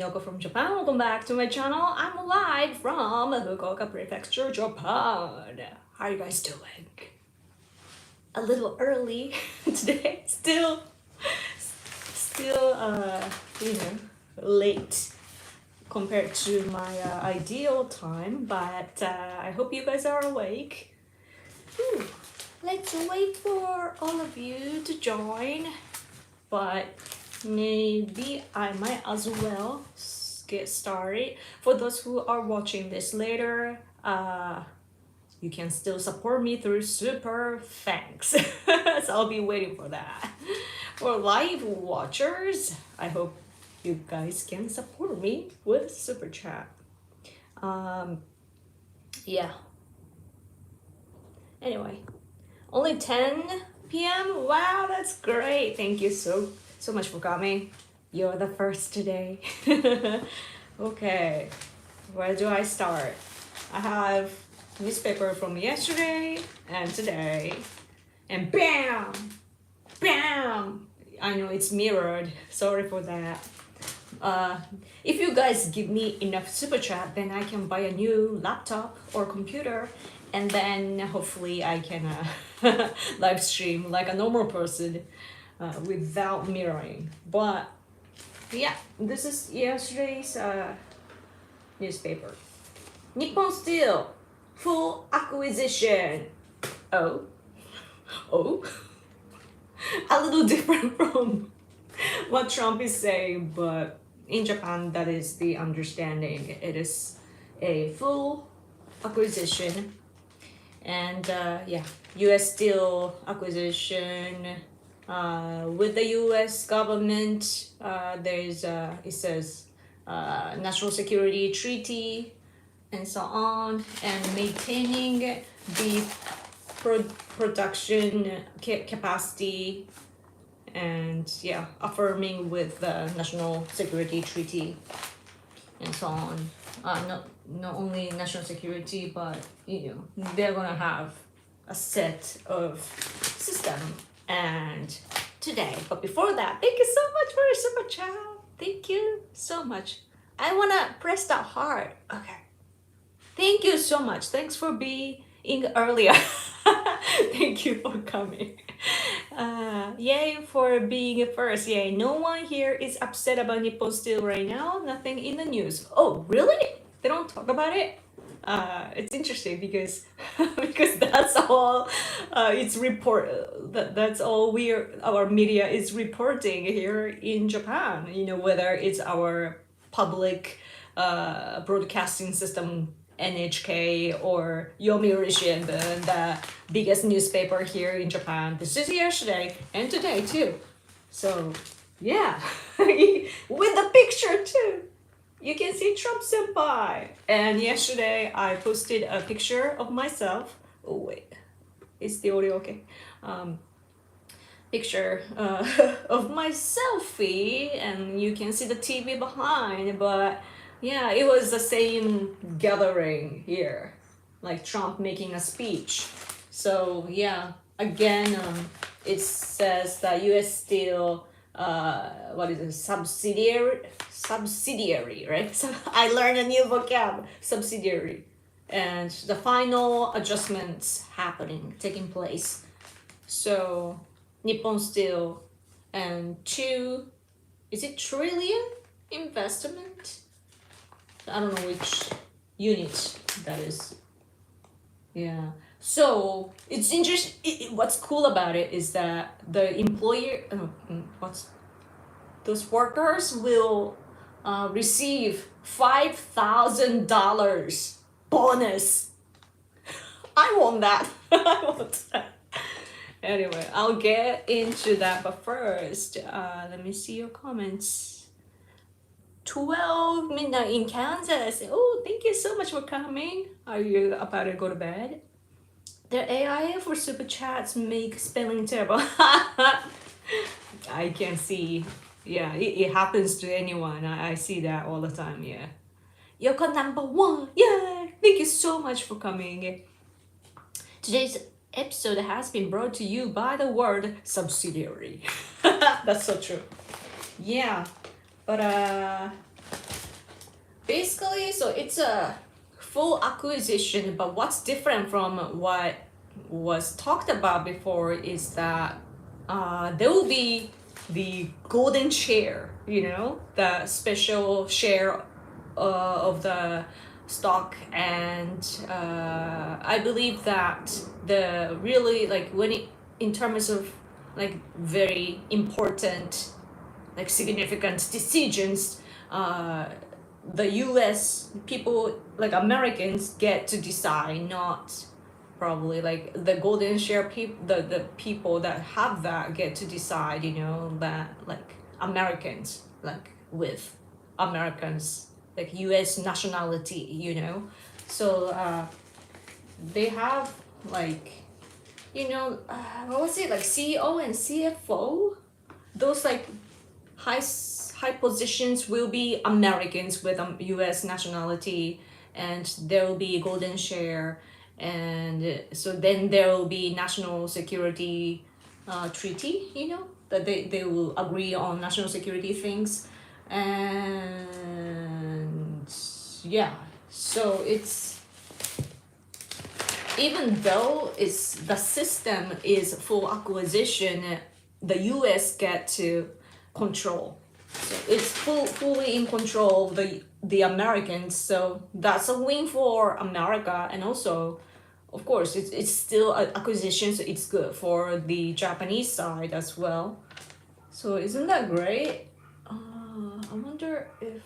Yoko from Japan. Welcome back to my channel. I'm live from Fukuoka Prefecture, Japan. How are you guys doing? A little early today. Still, late compared to my ideal time, but I hope you guys are awake. Whew. Let's wait for all of you to join, but maybe I might as well get started. For those who are watching this later, you can still support me through super thanks. So I'll be waiting for that. For live watchers, I hope you guys can support me with super chat. Yeah. Anyway, only 10 p.m. Wow, that's great. Thank you so much for coming. You're the first today. Okay, where do I start? I have newspaper from yesterday and today, and bam, bam. I know it's mirrored. Sorry for that. If you guys give me enough super chat, then I can buy a new laptop or computer, and then hopefully I can live stream like a normal person without mirroring. But yeah, this is yesterday's newspaper. Nippon Steel full acquisition. Oh, a little different from what Trump is saying, but in Japan that is the understanding. It is a full acquisition, and yeah, U.S. Steel acquisition with the U.S. government. There's it says national security treaty and so on, and maintaining the production capacity, and yeah, affirming with the national security treaty and so on. Not only national security, but they're gonna have a set of system and today. But before that, thank you so much for your super chat. Thank you so much. I wanna press that heart. Okay. Thank you so much. Thanks for being earlier. Thank you for coming. Yay for being first. Yay. No one here is upset about Nippon Steel right now. Nothing in the news. Oh, really? They don't talk about it? It's interesting because because that's all it's that's all our media is reporting here in Japan. Whether it's our public broadcasting system, NHK, or Yomiuri Shimbun, the biggest newspaper here in Japan. This is yesterday and today too. So yeah, with the picture too. You can see Trump senpai. And yesterday I posted a picture of myself. Oh wait, is the audio okay? Picture of my selfie, and you can see the TV behind, but yeah, it was the same gathering here, like Trump making a speech. So yeah, again, it says that U.S. Steel, what is it, subsidiary, right? So I learned a new vocab, subsidiary, and the final adjustments taking place. So Nippon Steel and is it trillion investment? I don't know which unit that is. Yeah. So it's interesting. What's cool about it is that the employer, those workers will receive $5,000 bonus. I want that. I want that. Anyway, I'll get into that, but first, let me see your comments. 12 midnight in Kansas. Oh, thank you so much for coming. Are you about to go to bed? The AI for super chats make spelling terrible. I can see. Yeah, it happens to anyone. I see that all the time. Yeah. Yoko #1. Yeah. Thank you so much for coming. Today's episode has been brought to you by the word subsidiary. That's so true. Yeah. But basically, so it's a full acquisition, but what's different from what was talked about before is that there will be the golden share, the special share of the stock, and I believe that the really like when it in terms of like very important like significant decisions, the US people like Americans get to decide, not probably like the golden share people, the people that have that get to decide, that like Americans like with Americans like US nationality, so they have like what was it like CEO and CFO, those like high positions will be Americans with US nationality, and there will be a golden share, and so then there will be national security treaty, that they will agree on national security things, and yeah, so it's even though it's the system is full acquisition, the US get to control. So it's fully in control of the Americans. So that's a win for America, and also, of course, it's still an acquisition, so it's good for the Japanese side as well. So isn't that great? I wonder if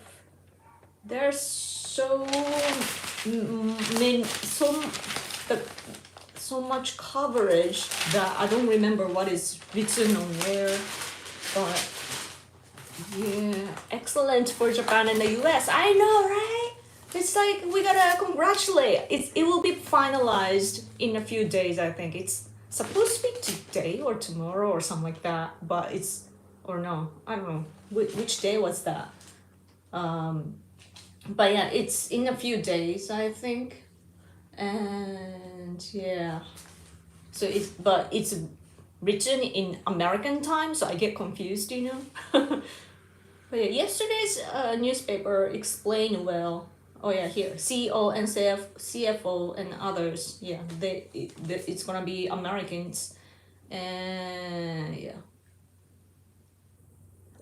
there's so much coverage that I don't remember what is written on where, but yeah, excellent for Japan and the US. I know, right? It's like we gotta congratulate. It will be finalized in a few days. I think it's supposed to be today or tomorrow or something like that. But it's or no, I don't know which day was that. But yeah, it's in a few days, I think, and yeah. So it's written in American time, so I get confused, But yeah, yesterday's newspaper explained well. Oh yeah, here CEO and CFO and others. Yeah, it's gonna be Americans, and yeah.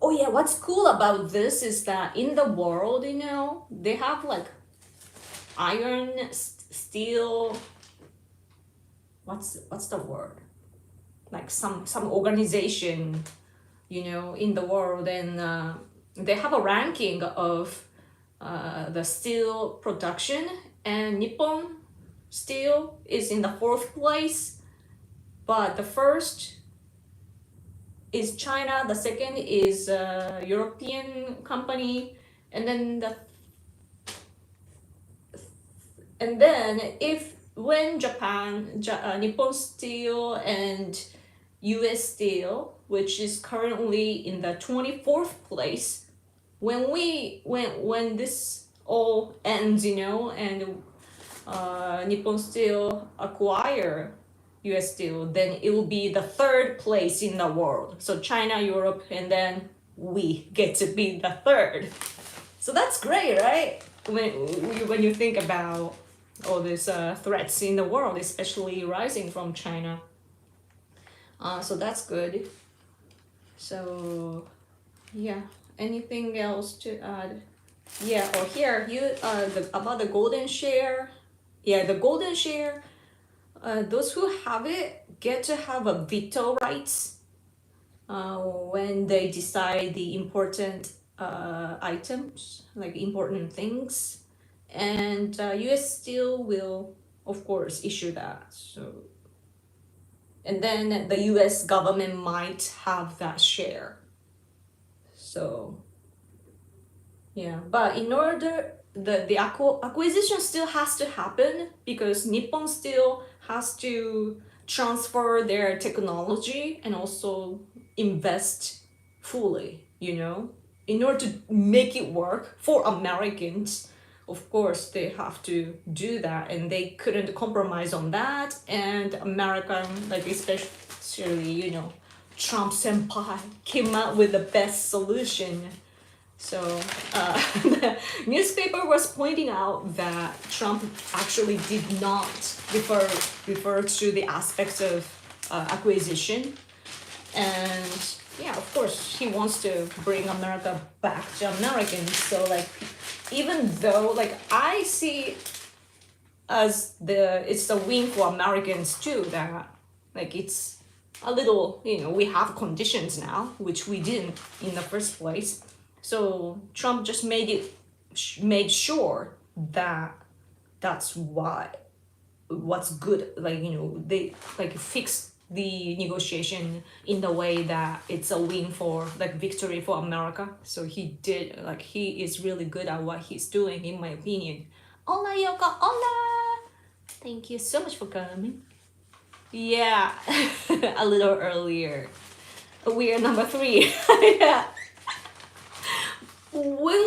Oh yeah, what's cool about this is that in the world, they have like iron, steel. What's the word? Like some organization, in the world, and they have a ranking of the steel production, and Nippon Steel is in the 4th place, but the first is China, the second is a European company, and then if when Nippon Steel and US Steel, which is currently in the 24th place, when this all ends, and Nippon Steel acquire US Steel, then it will be the 3rd place in the world. So China, Europe, and then we get to be the 3rd. So that's great, right? When you think about all these threats in the world, especially rising from China. So that's good. So yeah, anything else to add? Yeah, or here about the golden share. Yeah, the golden share. Those who have it get to have a veto rights when they decide the important items, like important things, and US Steel will, of course, issue that. So, and then the US government might have that share. So, yeah, but in order the acquisition still has to happen, because Nippon Steel has to transfer their technology and also invest fully, in order to make it work for Americans. Of course, they have to do that, and they couldn't compromise on that. And American, like especially, Trump senpai came out with the best solution. So the newspaper was pointing out that Trump actually did not refer to the aspects of acquisition, and yeah, of course, he wants to bring America back to Americans. So like, even though like I see as it's a win for Americans too, that like it's a little, we have conditions now which we didn't in the first place. So Trump just made sure that that's what's good, like, they like fix the negotiation in the way that it's a win for like victory for America. So he did, like, he is really good at what he's doing, in my opinion. Hola, Yoko, hola! Thank you so much for coming. Yeah, a little earlier. We are number 3. Yeah. When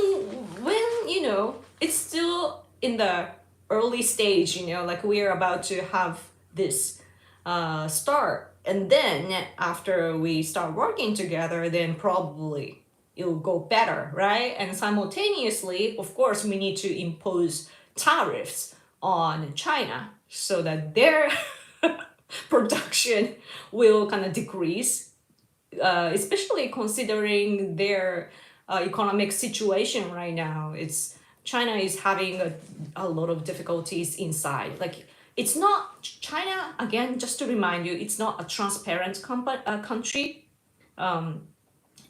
it's still in the early stage, like we are about to have this start, and then after we start working together, then probably it'll go better, right? And simultaneously, of course, we need to impose tariffs on China so that their production will kind of decrease, especially considering their economic situation right now. China is having a lot of difficulties inside. Like, it's not China, again, just to remind you, it's not a transparent country.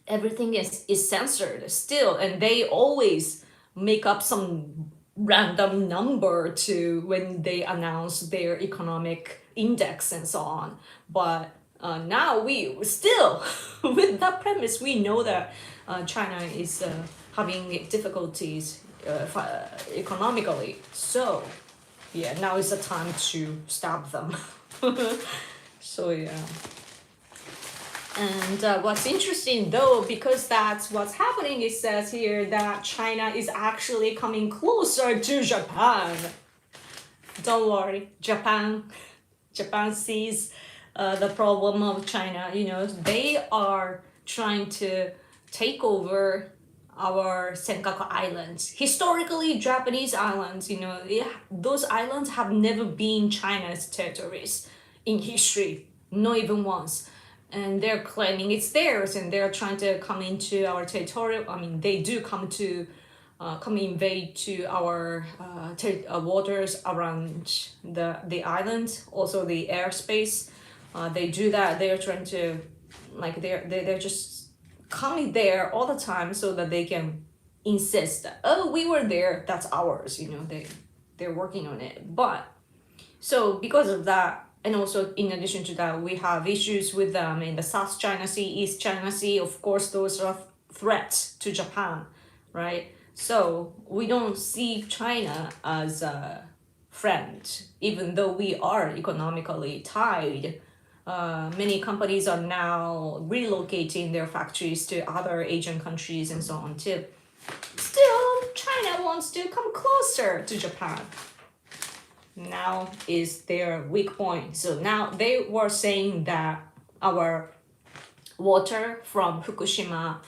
Everything is censored still, and they always make up some random number to when they announce their economic index and so on. But now we still, with that premise, we know that China is having difficulties economically. So yeah, now is the time to stop them. So yeah. And what's interesting though, because that's what's happening, it says here that China is actually coming closer to Japan. Don't worry, Japan sees the problem of China. They are trying to take over our Senkaku Islands. Historically, Japanese islands, those islands have never been China's territories in history, not even once. And they're claiming it's theirs, and they're trying to come into our territorial. I mean, they do come invade to our waters around the island, also the airspace. They do that. They're trying to, like, they're just coming there all the time so that they can insist that, oh, we were there, that's ours. They're working on it. But so because of that, and also in addition to that, we have issues with them in the South China Sea, East China Sea. Of course, those are threats to Japan, right? So we don't see China as a friend, even though we are economically tied. Many companies are now relocating their factories to other Asian countries and so on too. Still, China wants to come closer to Japan. Now is their weak point. So now they were saying that our water from Fukushima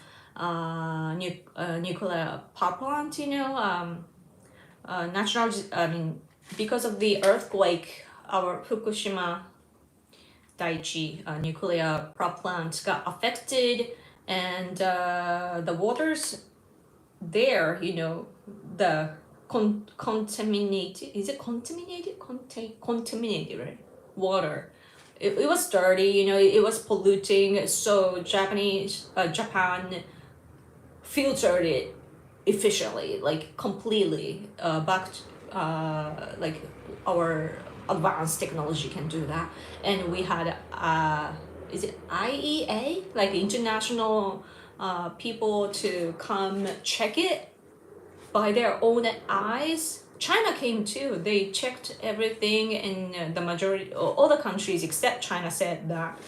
nuclear power plant, because of the earthquake, our Fukushima Daiichi nuclear power plant got affected, and the waters there, the contaminated, is it contaminated, right? Water. It was dirty, it was polluting. So Japan filtered it efficiently, like completely, back like our advanced technology can do that. And we had is it IEA, like international people to come check it by their own eyes. China came too. They checked everything, and the majority, all the countries except China said that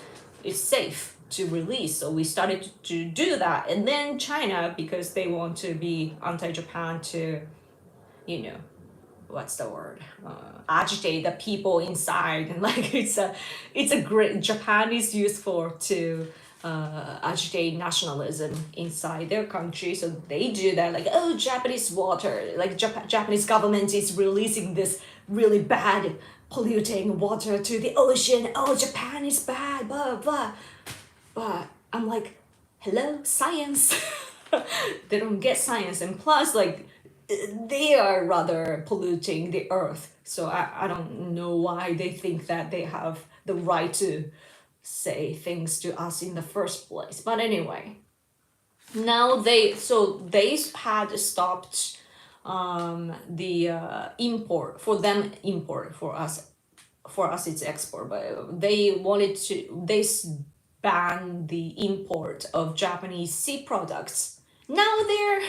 it's safe to release. So we started to do that. And then China, because they want to be anti-Japan, to, what's the word? Agitate the people inside. And like, it's a great, Japan is useful to agitate nationalism inside their country. So they do that, like, oh, Japanese water, like Japanese government is releasing this really bad polluting water to the ocean. Oh, Japan is bad, blah blah. But I'm like, hello, science. They don't get science, and plus, like, they are rather polluting the earth. So I don't know why they think that they have the right to say things to us in the first place. But anyway, now they had stopped the import for them, import for us it's export, but they wanted to ban the import of Japanese sea products. Now they're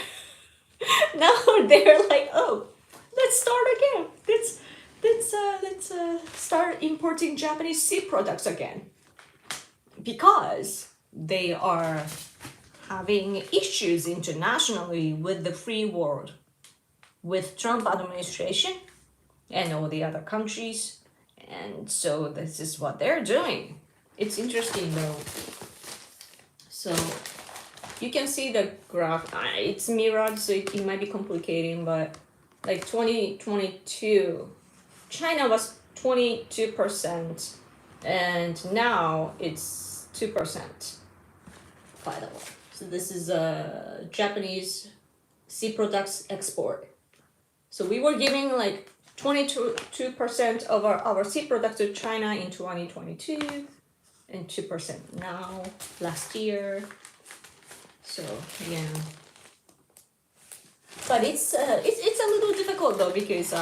like, oh, let's start again. Let's start importing Japanese sea products again, because they are having issues internationally with the free world, with Trump administration and all the other countries. And so this is what they're doing. It's interesting though. So you can see the graph. It's mirrored, so it might be complicating, but like 2022, China was 22%, and now it's 2%, by the way. So this is a Japanese sea products export. So we were giving like 22% of our sea products to China in 2022, and 2% now, last year. So yeah, but it's a little difficult though, because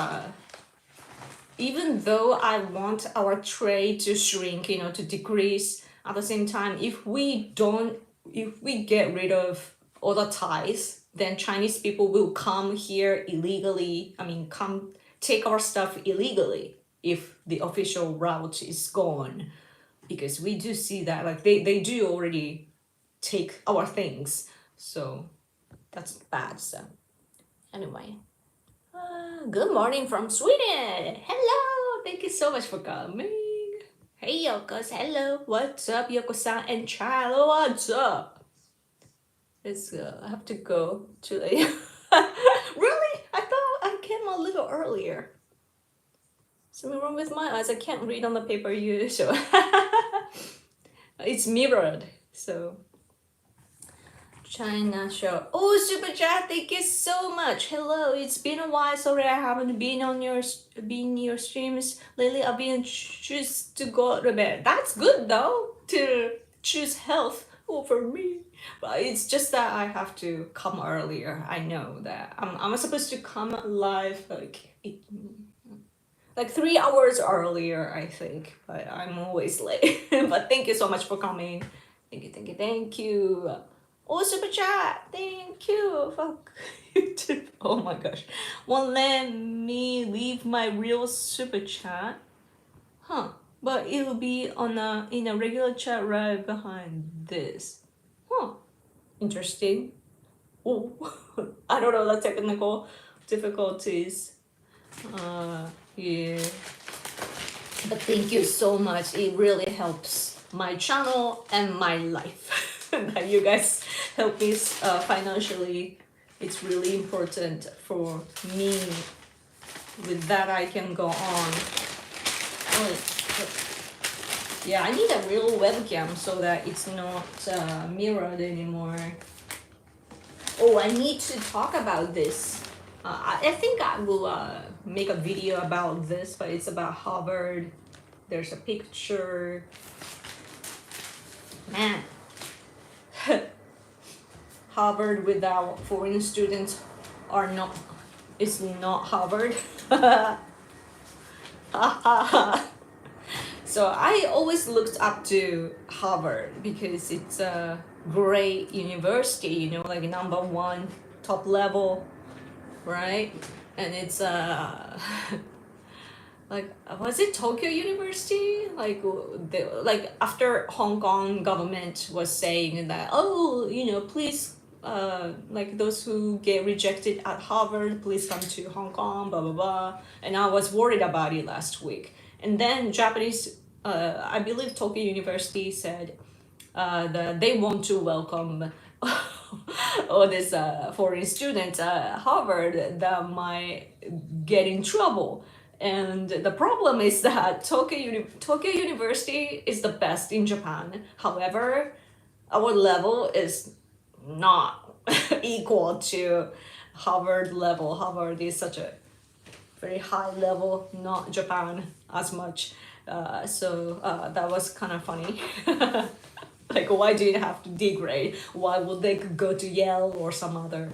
even though I want our trade to shrink, to decrease, at the same time, if we get rid of all the ties, then Chinese people will come here illegally. Come take our stuff illegally if the official route is gone, because we do see that, like, they do already take our things, so that's bad. So anyway, good morning from Sweden. Hello, thank you so much for coming. Hey Yokos, hello, what's up Yoko-san, and Chilo, what's up? Let's go. I have to go to a really? I thought I came a little earlier. Something wrong with my eyes. I can't read on the paper you show. It's mirrored, so China show. Oh, super chat! Thank you so much. Hello, it's been a while. Sorry, I haven't been on your streams lately. I've been choose to go to bed. That's good though, to choose health over me. But it's just that I have to come earlier. I know that I'm supposed to come live like 3 hours earlier, I think, but I'm always late. But thank you so much for coming. Thank you. Oh, super chat, thank you. Fuck YouTube. Oh my gosh. Won't let me leave my real super chat. Huh. But it'll be in a regular chat right behind this. Huh. Interesting. Oh, I don't know the technical difficulties. Yeah. But thank you so much. It really helps my channel and my life. That you guys help me financially. It's really important for me. With that, I can go on. Yeah, I need a real webcam so that it's not mirrored anymore. Oh, I need to talk about this. I think I will make a video about this, but it's about Harvard. There's a picture. Man. Harvard without foreign students is not Harvard. So I always looked up to Harvard because it's a great university, like #1 top level, right? And it's like, was it Tokyo University? Like after Hong Kong government was saying that, oh, please, like those who get rejected at Harvard, please come to Hong Kong, blah blah blah. And I was worried about it last week. And then Japanese, I believe Tokyo University said, they want to welcome all these foreign students at Harvard that might get in trouble. And the problem is that Tokyo University is the best in Japan. However, our level is not equal to Harvard level. Harvard is such a very high level, not Japan as much. So that was kind of funny. Like, why do you have to degrade? Why would they go to Yale or some other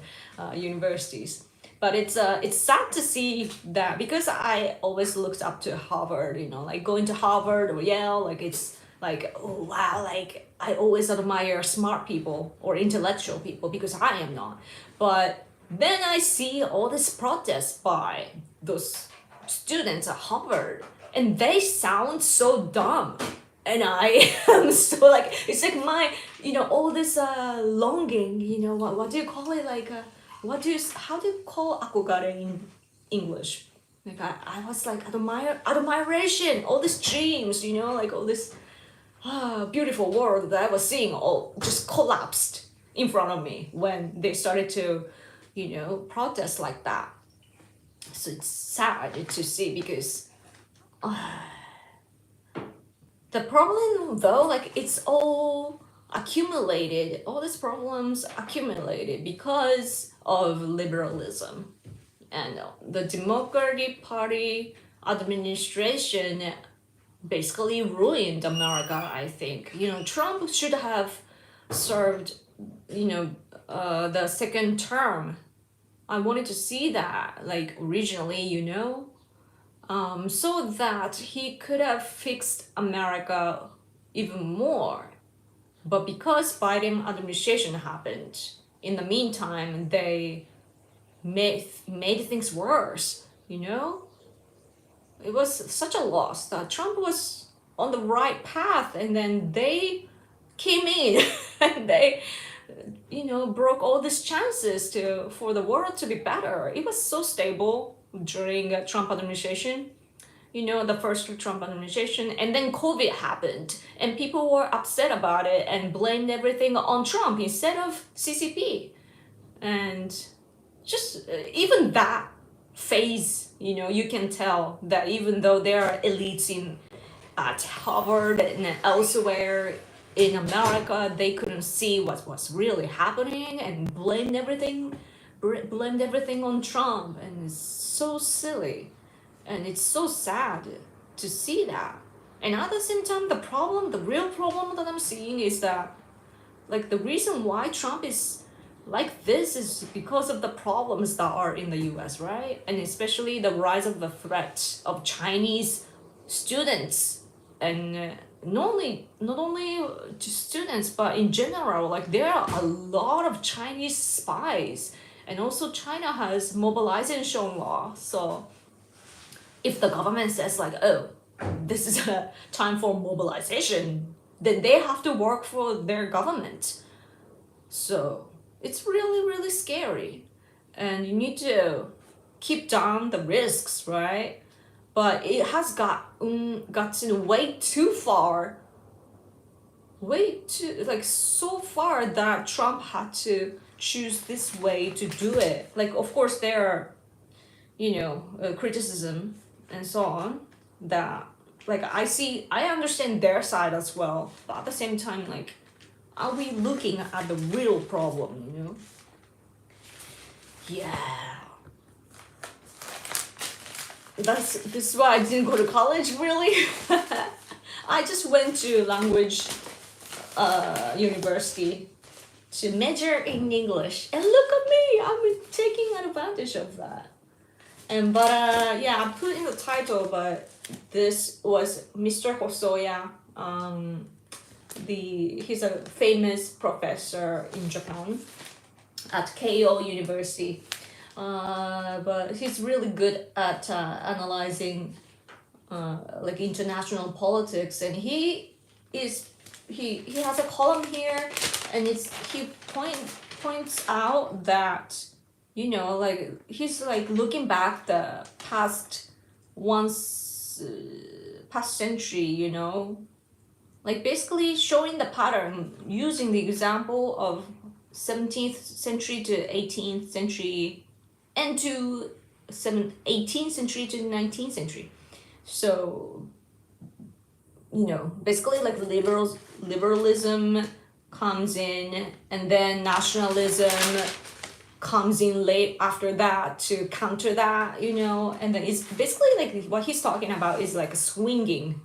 universities? But it's sad to see that, because I always looked up to Harvard, like going to Harvard or Yale, like it's like, oh wow, like I always admire smart people or intellectual people, because I am not. But then I see all this protests by those students at Harvard, and they sound so dumb. And I am so like, it's like my, all this longing, what do you call it? Like, how do you call akogare in English? Like I was like admiration, all these dreams, like all this beautiful world that I was seeing all just collapsed in front of me when they started to, protest like that. So it's sad to see, because the problem though, like it's all accumulated, all these problems accumulated because of liberalism. And the Democratic Party administration basically ruined America, I think. Trump should have served, the second term. I wanted to see that, like, originally, so that he could have fixed America even more. But because Biden administration happened, in the meantime, they made things worse, It was such a loss that Trump was on the right path, and then they came in and they, broke all these chances for the world to be better. It was so stable during Trump administration, the first Trump administration, and then COVID happened, and people were upset about it and blamed everything on Trump instead of CCP. And just even that phase, you can tell that even though there are elites at Harvard and elsewhere in America, they couldn't see what was really happening and blamed everything on Trump. And it's so silly, and it's so sad to see that. And at the same time, the real problem that I'm seeing is that, like, the reason why Trump is like this is because of the problems that are in the US, right? And especially the rise of the threat of Chinese students. And not only to students, but in general, like there are a lot of Chinese spies. And also China has mobilization law. So if the government says like, oh, this is a time for mobilization, then they have to work for their government. So it's really, really scary. And you need to keep down the risks, right? But it has gotten way too far. So far that Trump had to choose this way to do it. Like, of course, there are, criticism and so on that, like, I understand their side as well. But at the same time, like, are we looking at the real problem, Yeah. This is why I didn't go to college, really. I just went to language university to major in English. And look at me, I'm taking advantage of that. But I put in the title, but this was Mr. Hosoya. He's a famous professor in Japan at Keio University. But he's really good at analyzing like international politics, and he has a column here, and he points out that like he's like looking back the past century, like basically showing the pattern using the example of 17th century to 18th century and to 18th century to 19th century. So, basically like liberalism comes in, and then nationalism comes in late after that to counter that, and then it's basically like what he's talking about is like a swinging,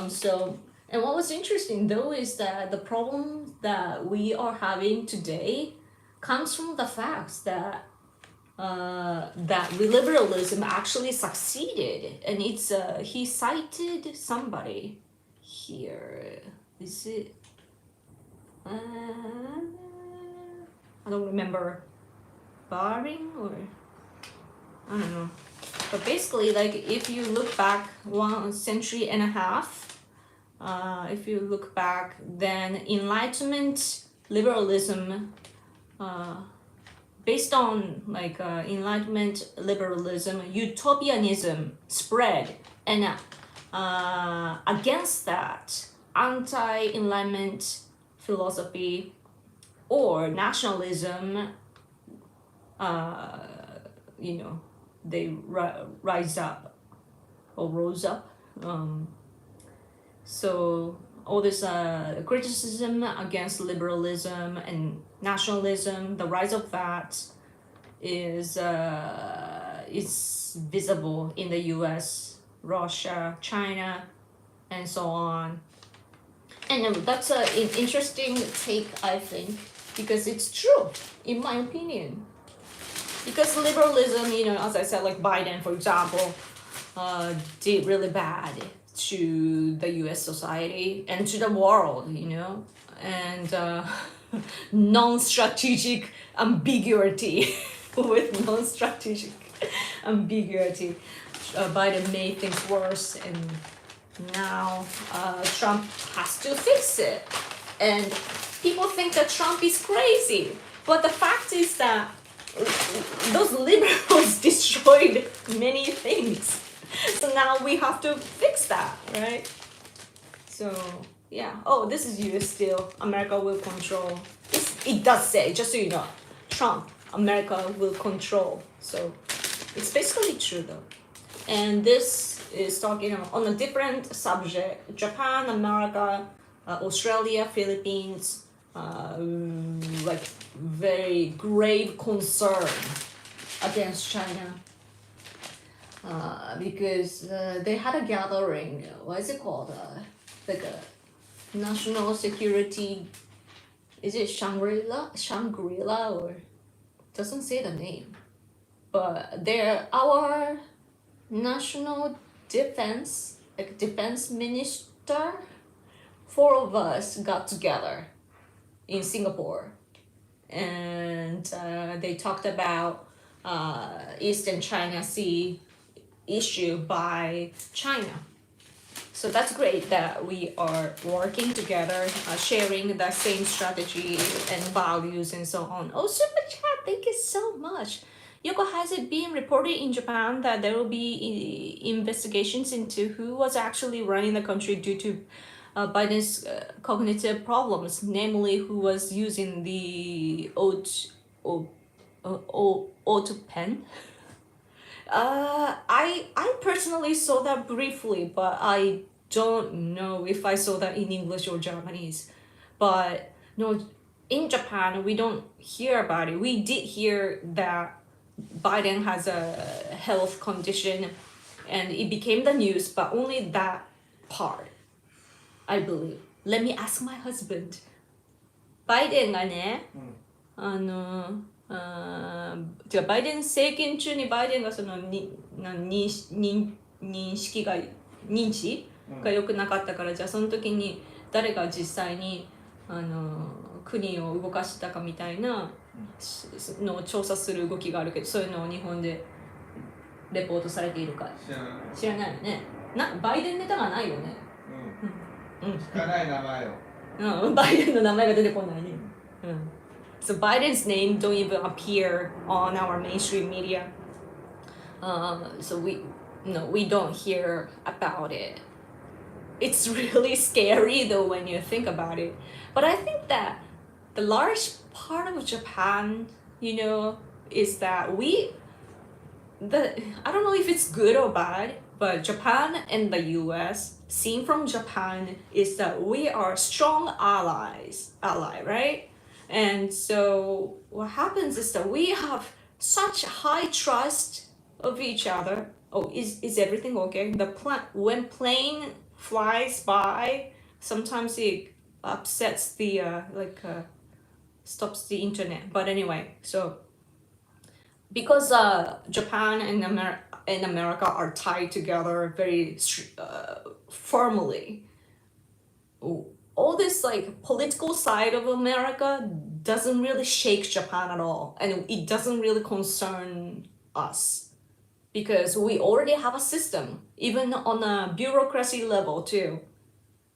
so, and what was interesting though is that the problem that we are having today comes from the facts that liberalism actually succeeded, and it's he cited somebody here. Is it? I don't remember. Baring or I don't know. But basically, like if you look back 1.5 centuries, if you look back, then Enlightenment liberalism, based on like Enlightenment liberalism, utopianism spread, and against that, anti-Enlightenment philosophy or nationalism, they rose up. So all this criticism against liberalism and nationalism, the rise of that is visible in the US, Russia, China, and so on. And that's an interesting take, I think, because it's true, in my opinion. Because liberalism, as I said, like Biden, for example, did really bad to the US society and to the world, and non-strategic ambiguity. With non-strategic ambiguity, Biden made things worse, and now Trump has to fix it. And people think that Trump is crazy, but the fact is that those liberals destroyed many things. So now we have to fix that, right? So, yeah. Oh, this is US still. America will control. It does say, just so you know, Trump, America will control. So, it's basically true though. And this is talking on a different subject. Japan, America, Australia, Philippines, like very grave concern against China. Because they had a gathering, what is it called? Like a national security, is it Shangri-La or doesn't say the name. But they're our national defense, like defense minister, 4 of us got together in Singapore, and they talked about Eastern China Sea issue by China. So that's great that we are working together, sharing the same strategy and values and so on. Oh, super chat, thank you so much. Yoko, has it been reported in Japan that there will be investigations into who was actually running the country due to Biden's cognitive problems, namely who was using the auto pen? I personally saw that briefly, but I don't know if I saw that in English or Japanese. But no, in Japan we don't hear about it. We did hear that Biden has a health condition and it became the news, but only that part, I believe. Let me ask my husband. バイデンがね、てかバイデン政権中にバイデンがその認識が認知が良くなかったから、じゃあその時に誰が実際に国を動かしたかみたいなのを調査する動きがあるけど、そういうのを日本でレポートされているか知らないよね。バイデンネタがないよね。聞かない名前よ。バイデンの名前が出てこないね。So Biden's name don't even appear on our mainstream media. So we don't hear about it. it's really scary though when you think about it. But I think that the large part of Japan, is that I don't know if it's good or bad, but Japan and the US, seen from Japan, is that we are strong ally, right? And so what happens is that we have such high trust of each other. Oh, is everything okay? When plane flies by, sometimes it upsets the stops the internet. But anyway, so because Japan and America are tied together very firmly, all this like political side of America doesn't really shake Japan at all, and it doesn't really concern us because we already have a system, even on a bureaucracy level too,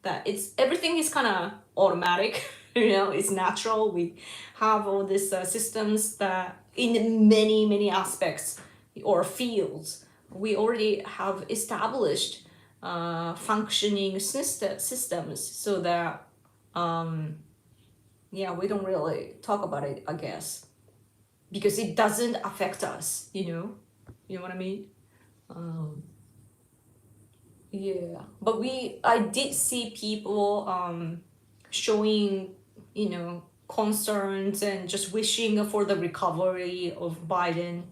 that everything is kind of automatic. It's natural. We have all these systems that in many aspects or fields we already have established functioning systems, so that we don't really talk about it, I guess, because it doesn't affect us. You know what I mean? Yeah, but I did see people showing, concerns and just wishing for the recovery of Biden,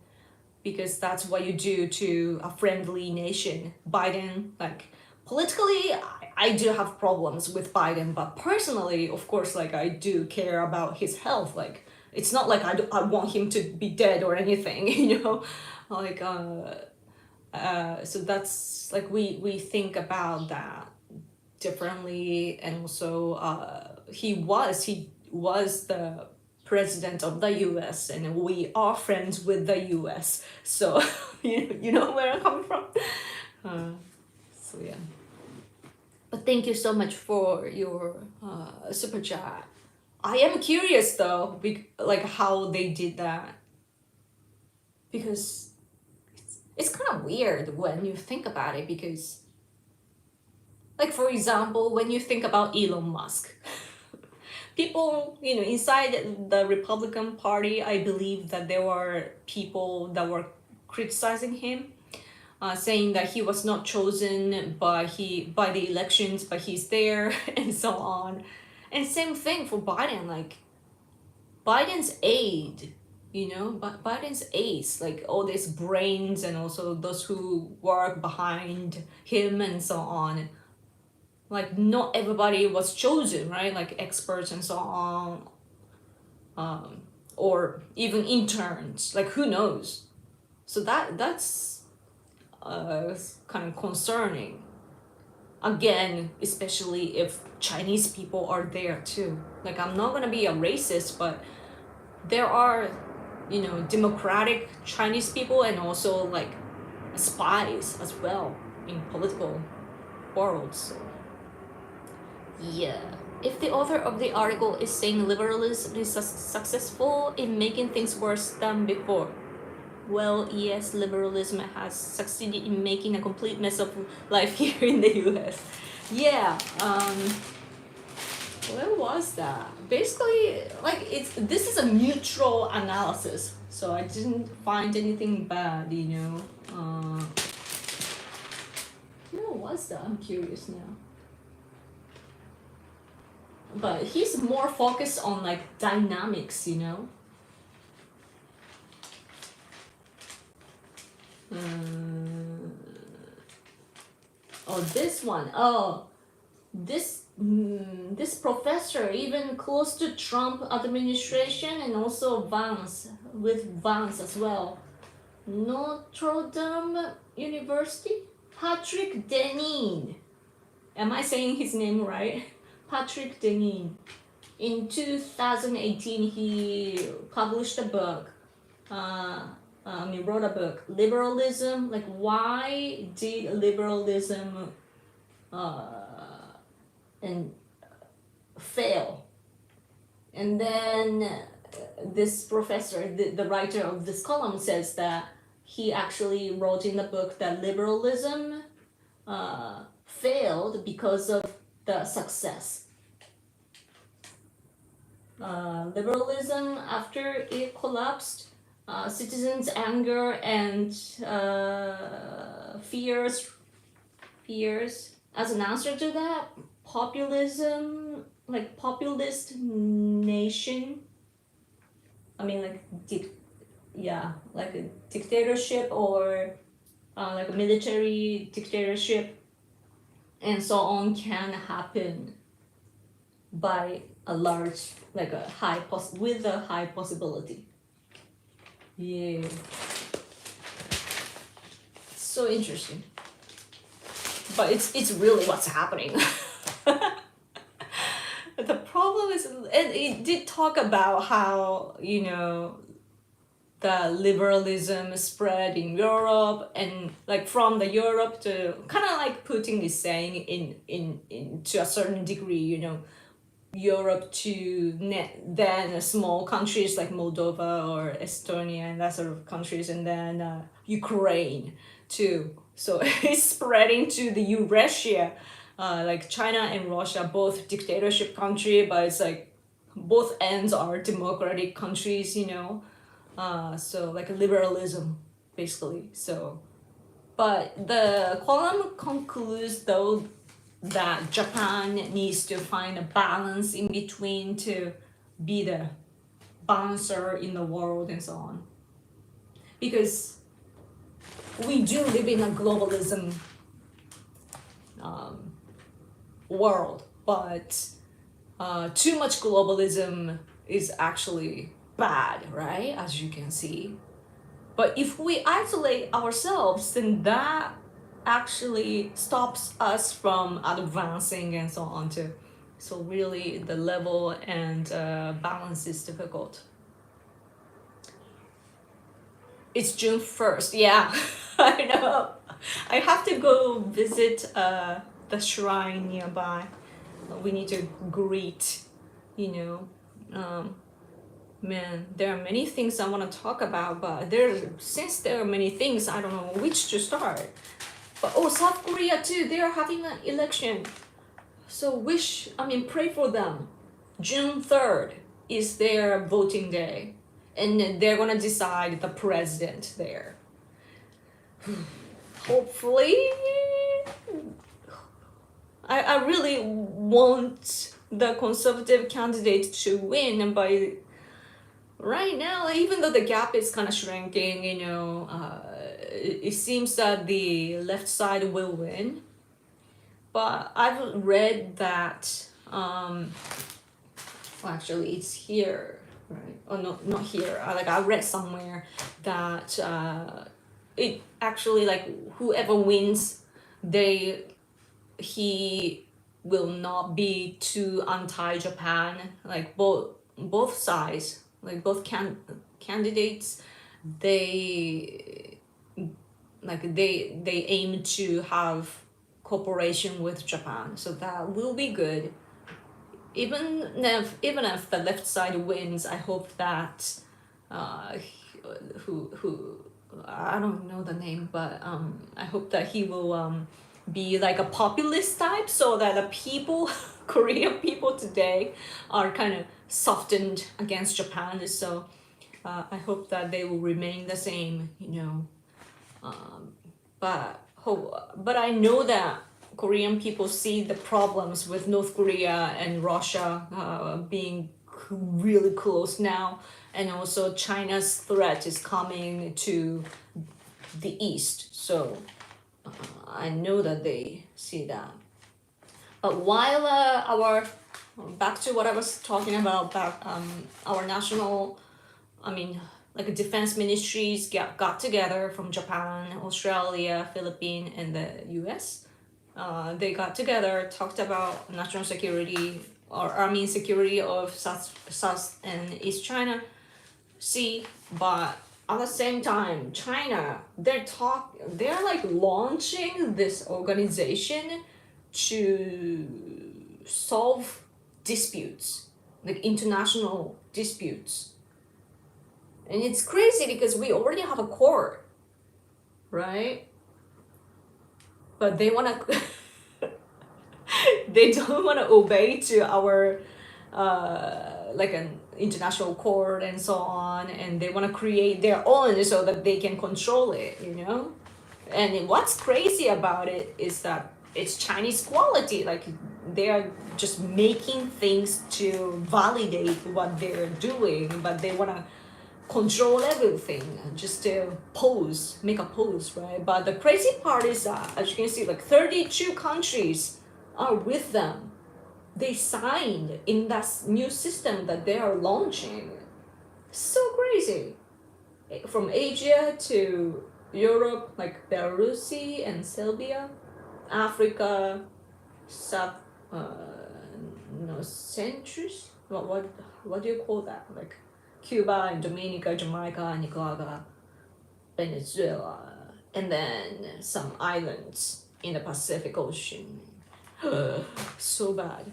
because that's what you do to a friendly nation. Biden, like politically, I do have problems with Biden, but personally, of course, like I do care about his health. Like it's not like I want him to be dead or anything, like so that's like we think about that differently. And also he was the president of the US, and we are friends with the US, so you know where I'm coming from. So yeah, but thank you so much for your super chat. I am curious though, like how they did that, because it's kind of weird when you think about it, because like for example, when you think about Elon Musk, people, inside the Republican Party, I believe that there were people that were criticizing him, saying that he was not chosen by the elections, but he's there, and so on. And same thing for Biden, like Biden's aide, Biden's aides, like all these brains and also those who work behind him and so on. Like not everybody was chosen, right? Like experts and so on, or even interns. Like who knows? So that's kind of concerning. Again, especially if Chinese people are there too. Like I'm not gonna be a racist, but there are, democratic Chinese people and also like spies as well in political worlds. So yeah. If the author of the article is saying liberalism is successful in making things worse than before, well, yes, liberalism has succeeded in making a complete mess of life here in the US. Yeah, where was that? Basically, like this is a neutral analysis, so I didn't find anything bad, Where was that? I'm curious now. But he's more focused on like dynamics, Oh, this one. Oh, this professor, even close to Trump administration, and also Vance as well. Notre Dame University? Patrick Deneen. Am I saying his name right? Patrick Deneen. In 2018, he published a book. He wrote a book, Liberalism. Like, why did liberalism and fail? And then this professor, the writer of this column, says that he actually wrote in the book that liberalism failed because of the success. Liberalism, after it collapsed, citizens' anger and fears as an answer to that, populism, like populist nation, I mean like like a dictatorship or like a military dictatorship and so on can happen by a large, like a with a high possibility. Yeah, so interesting, but it's really what's happening. The problem is, and it did talk about how, you know, the liberalism spread in Europe, and like from the Europe to kind of like Putin is saying in to a certain degree, you know, Europe to then small countries like Moldova or Estonia and that sort of countries, and then Ukraine too. So it's spreading to the Eurasia, like China and Russia, both dictatorship country, but it's like both ends are democratic countries, you know. So like liberalism, basically. So, but the column concludes though that Japan needs to find a balance in between to be the balancer in the world and so on. Because we do live in a globalism world, but too much globalism is actually bad, right? As you can see. But if we isolate ourselves, then that actually stops us from advancing and so on too. So really the level and balance is difficult. It's June 1st, yeah. I know. I have to go visit the shrine nearby. We need to greet, you know. Man, there are many things I want to talk about, but since there are many things, I don't know which to start. But South Korea too, they are having an election. So pray for them. June 3rd is their voting day, and they're gonna decide the president there. Hopefully, I really want the conservative candidate to win, but right now, even though the gap is kind of shrinking, you know, it seems that the left side will win. But I've read that, well, actually it's here, right? Oh, no, not here. I read somewhere that it actually, like, whoever wins, he will not be too anti-Japan. Like both sides, like both candidates, they aim to have cooperation with Japan, so that will be good. Even if the left side wins, I hope that who I don't know the name, but I hope that he will be like a populist type, so that the people Korean people today are kind of softened against Japan. So I hope that they will remain the same, you know. But I know that Korean people see the problems with North Korea and Russia being really close now, and also China's threat is coming to the east. So I know that they see that. But while back to what I was talking about our national, like defense ministries got together from Japan, Australia, Philippines, and the US. They got together, talked about national security or army security of South and East China Sea, but at the same time, China, they're like launching this organization to solve disputes, like international disputes. And it's crazy because we already have a court, right? But they want to they don't want to obey to our like an international court and so on, and they want to create their own so that they can control it, you know. And what's crazy about it is that it's Chinese quality. Like they are just making things to validate what they're doing, but they want to control everything just to make a pose, right? But the crazy part is that, as you can see, like 32 countries are with them. They signed in that new system that they are launching. So crazy. From Asia to Europe, like Belarus and Serbia, Africa, South, no, centuries. What do you call that? Like Cuba and Dominica, Jamaica, Nicaragua, Venezuela, and then some islands in the Pacific Ocean. So bad.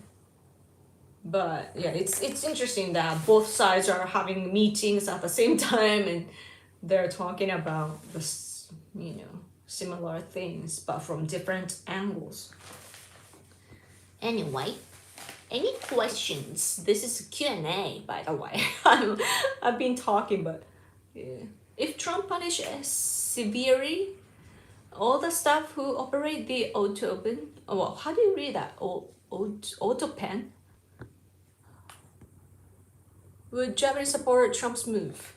But yeah, it's interesting that both sides are having meetings at the same time and they're talking about this, you know, similar things but from different angles. Anyway, any questions? This is a Q&A, by the way. I've been talking, but yeah. If Trump punishes severely all the staff who operate the autopen, well, how do you read that? Autopen? Would Japanese support Trump's move?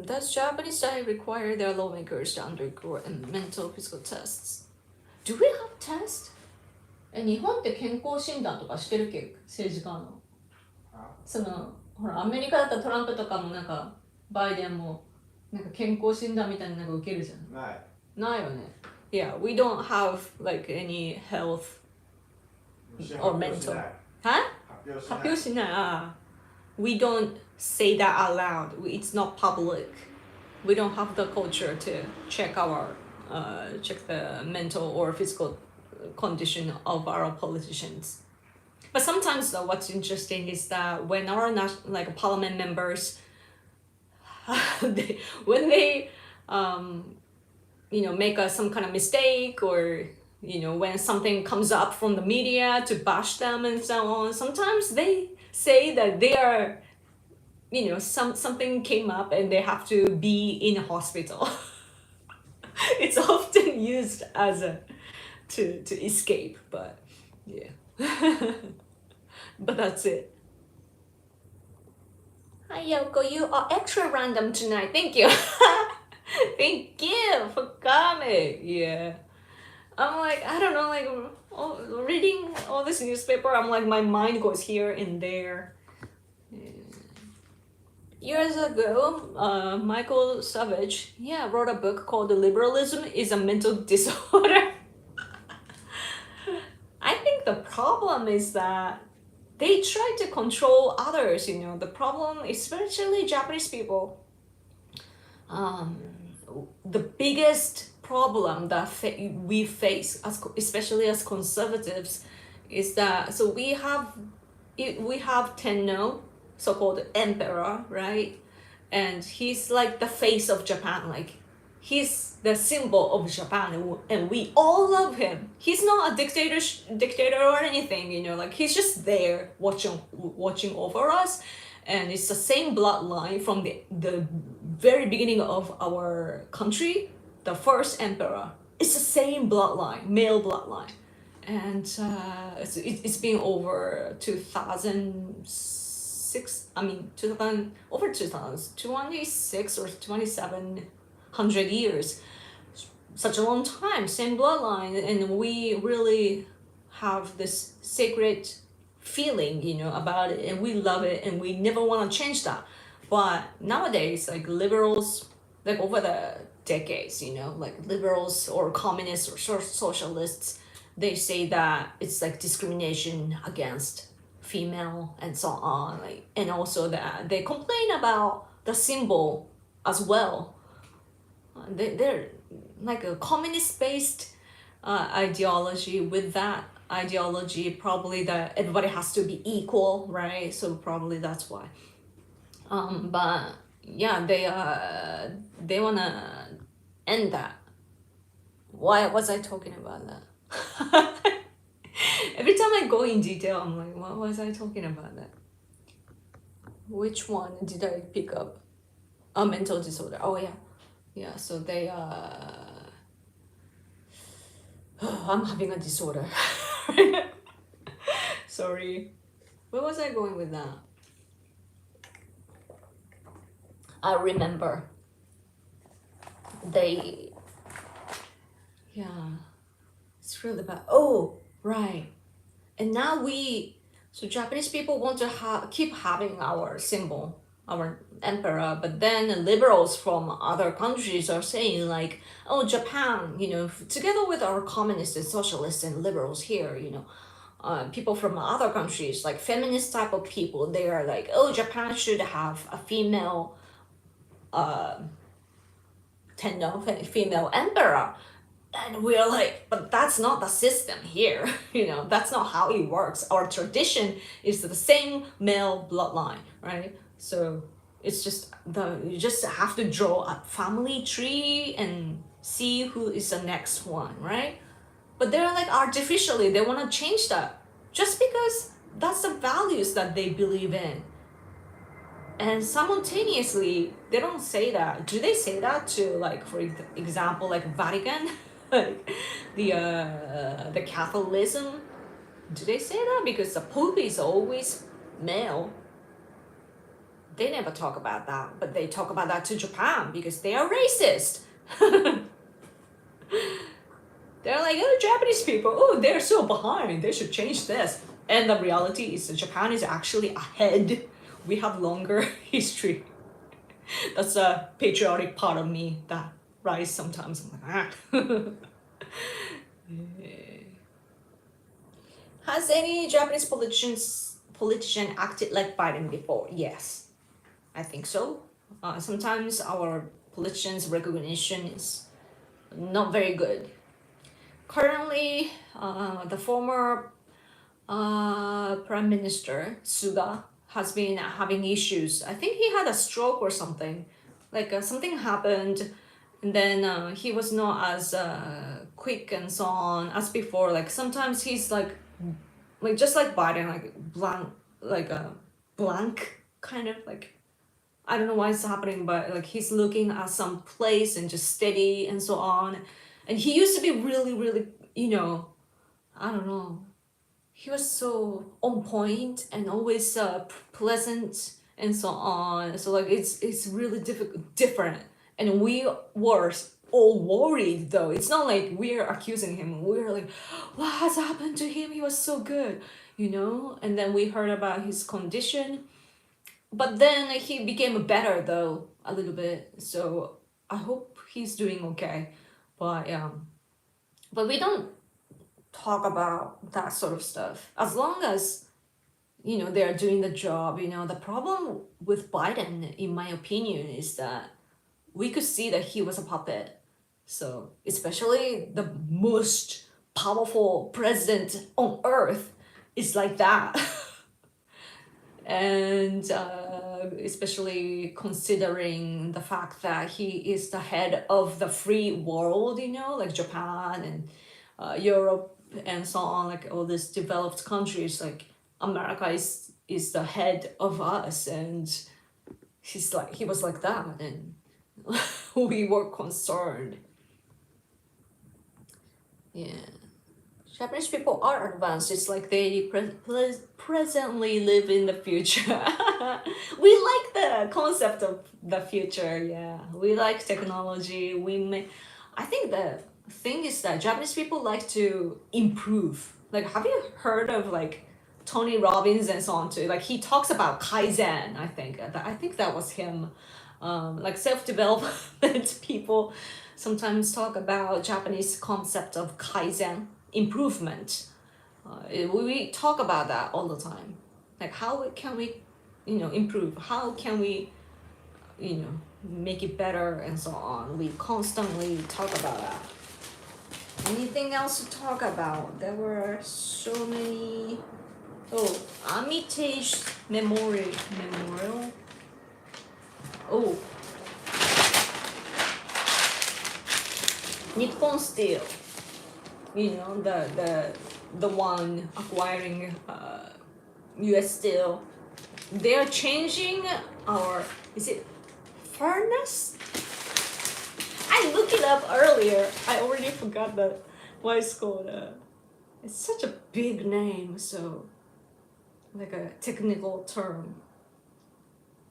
Does Japanese side require their lawmakers to undergo mental physical tests? Do we have tests? 日本って健康診断とかしてるっけ、政治家の。そのほらアメリカだったらトランプとかもなんかバイデンもなんか健康診断みたいなのが受けるじゃん。ないよね。Yeah, we don't have like any health or mental. は？発表しない。We don't say that out loud. It's not public. We don't have the culture to check the mental or physical condition of our politicians. But sometimes though, what's interesting is that when our like parliament members, when they you know, make some kind of mistake, or you know, when something comes up from the media to bash them and so on, sometimes they say that they are, you know, something came up and they have to be in a hospital. It's often used as a to escape, but yeah. But that's it. Hi Yoko, you are extra random tonight. Thank you. Thank you for coming. Yeah. I'm like, I don't know, like reading all this newspaper, I'm like, my mind goes here and there. Yeah. Years ago, Michael Savage, wrote a book called Liberalism is a Mental Disorder. I think the problem is that they try to control others, you know. The problem, especially Japanese people, the biggest problem that we face, especially as conservatives, is that so we have Tenno, so-called emperor, right? And he's like the face of Japan, like he's the symbol of Japan, and we all love him. He's not a dictator or anything, you know, like he's just there watching over us. And it's the same bloodline from the very beginning of our country. The first emperor, it's the same bloodline, male bloodline. And it's been over 2006, I mean, 26 or 2700 years. Such a long time, same bloodline. And we really have this sacred feeling, you know, about it, and we love it, and we never want to change that. But nowadays, like liberals, like over the decades, you know, like liberals or communists or socialists, they say that it's like discrimination against female and so on, like, and also that they complain about the symbol as well. They're like a communist-based ideology. With that ideology, probably that everybody has to be equal, right? So probably that's why. But yeah, they wanna end that. Why was I talking about that? Every time I go in detail, I'm like, what was I talking about that? Which one did I pick up? A mental disorder. Oh yeah. Yeah, so they I'm having a disorder. Sorry. Where was I going with that? I remember they, yeah, it's really bad. Oh, right. And now so Japanese people want to keep having our symbol, our emperor, but then the liberals from other countries are saying like, oh, Japan, together with our communists and socialists and liberals here, people from other countries, like feminist type of people, they are like, oh, Japan should have a female female emperor. And we're like, but that's not the system here. That's not how it works. Our tradition is the same male bloodline, right? So it's just you just have to draw a family tree and see who is the next one, right? But they're like artificially, they want to change that just because that's the values that they believe in. And simultaneously, they don't say that. Do they say that to, like, for example, like Vatican, like the Catholicism? Do they say that? Because the Pope is always male. They never talk about that, but they talk about that to Japan because they are racist. They're like, oh, Japanese people, oh, they're so behind. They should change this. And the reality is that Japan is actually ahead. We have longer history. That's a patriotic part of me that rise sometimes. I'm like, Has any Japanese politician acted like Biden before? Yes, I think so. Sometimes our politicians' recognition is not very good. Currently, the former Prime Minister Suga has been having issues. I think he had a stroke or something. Like something happened, and then he was not as quick and so on as before. Like sometimes he's like just like Biden, like blank kind of like. I don't know why it's happening, but like he's looking at some place and just steady and so on. And he used to be really, really, I don't know. He was so on point and always pleasant and so on. So like it's really different. And we were all worried though. It's not like we're accusing him. We're like, what has happened to him? He was so good, And then we heard about his condition. But then he became better though, a little bit. So I hope he's doing okay. But we don't talk about that sort of stuff. As long as, they're doing the job, the problem with Biden, in my opinion, is that we could see that he was a puppet. So especially the most powerful president on earth is like that. And especially considering the fact that he is the head of the free world, like Japan and Europe and so on, like all these developed countries, like America is the head of us, and he was like that, and we were concerned. Yeah. Japanese people are advanced. It's like they presently live in the future. We like the concept of the future, yeah. We like technology. I think the thing is that Japanese people like to improve. Like, have you heard of like Tony Robbins and so on too? Like he talks about Kaizen, I think. I think that was him. Like self-development people sometimes talk about Japanese concept of Kaizen, improvement. We talk about that all the time. Like how can we, improve? How can we, make it better and so on? We constantly talk about that. Anything else to talk about? There were so many. Oh, Armitage Memorial. Oh, Nippon Steel. you know, the one acquiring U.S. Steel, they're changing our, is it furnace? I looked it up earlier. I already forgot what it's called. It's such a big name, so like a technical term.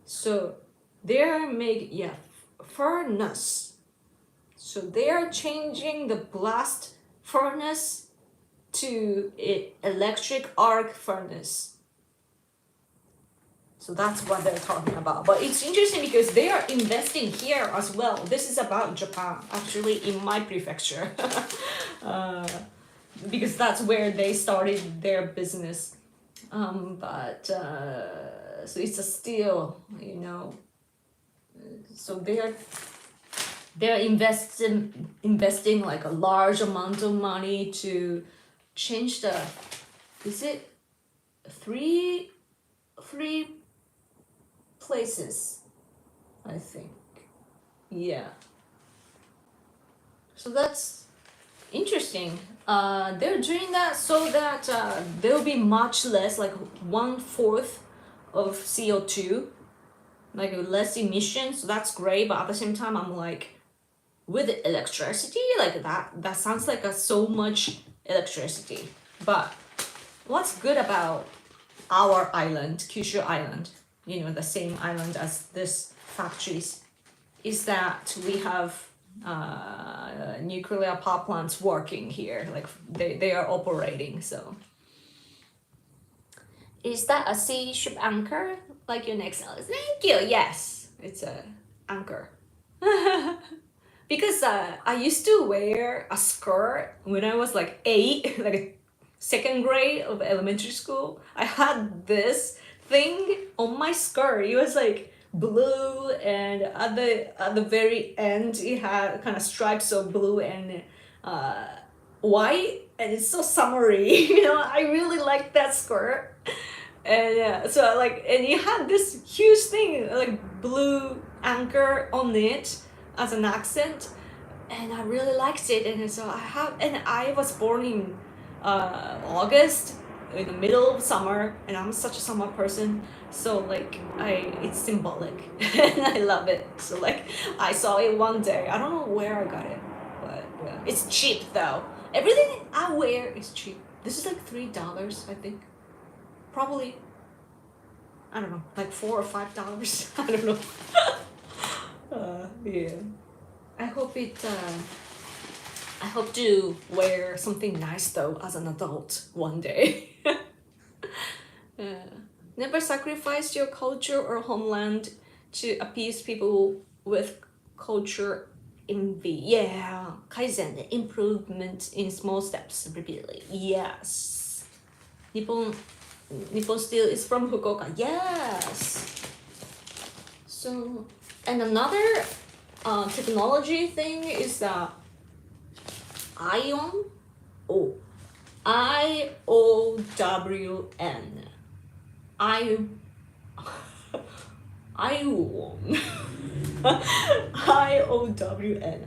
So they're making, furnace. So they are changing the blast furnace to electric arc furnace. So that's what they're talking about. But it's interesting because they are investing here as well. This is about Japan, actually, in my prefecture. Because that's where they started their business. So it's a steel, you know. So they're investing like a large amount of money to change the, is it three places, I think. Yeah. So that's interesting. They're doing that so that there'll be much less, like 1/4 of CO2, like less emissions. So that's great. But at the same time, I'm like, with electricity, like that sounds like so much electricity. But what's good about our island, Kyushu Island, you know, the same island as this factories, is that we have nuclear power plants working here, like they are operating. So is that a sea ship anchor, like your next? Thank you. Yes, it's a anchor. Because I used to wear a skirt when I was like 8, like second grade of elementary school. I had this thing on my skirt. It was like blue, and at the very end it had kind of stripes of blue and white, and it's so summery. You know, I really liked that skirt. And so like, and it had this huge thing like blue anchor on it as an accent, and I really liked it. And so I was born in August, in the middle of summer, and I'm such a summer person, so like it's symbolic. And I love it. So like I saw it one day. I don't know where I got it, but yeah, it's cheap though. Everything I wear is cheap. This is like $3, I think, probably. I don't know, like $4 or $5. I don't know. Yeah. I hope to wear something nice though as an adult one day. Never sacrifice your culture or homeland to appease people with culture envy. Yeah, Kaizen, improvement in small steps repeatedly. Yes. Nippon Steel is from Fukuoka. Yes. So, and another technology thing is that IOWN. IOWN.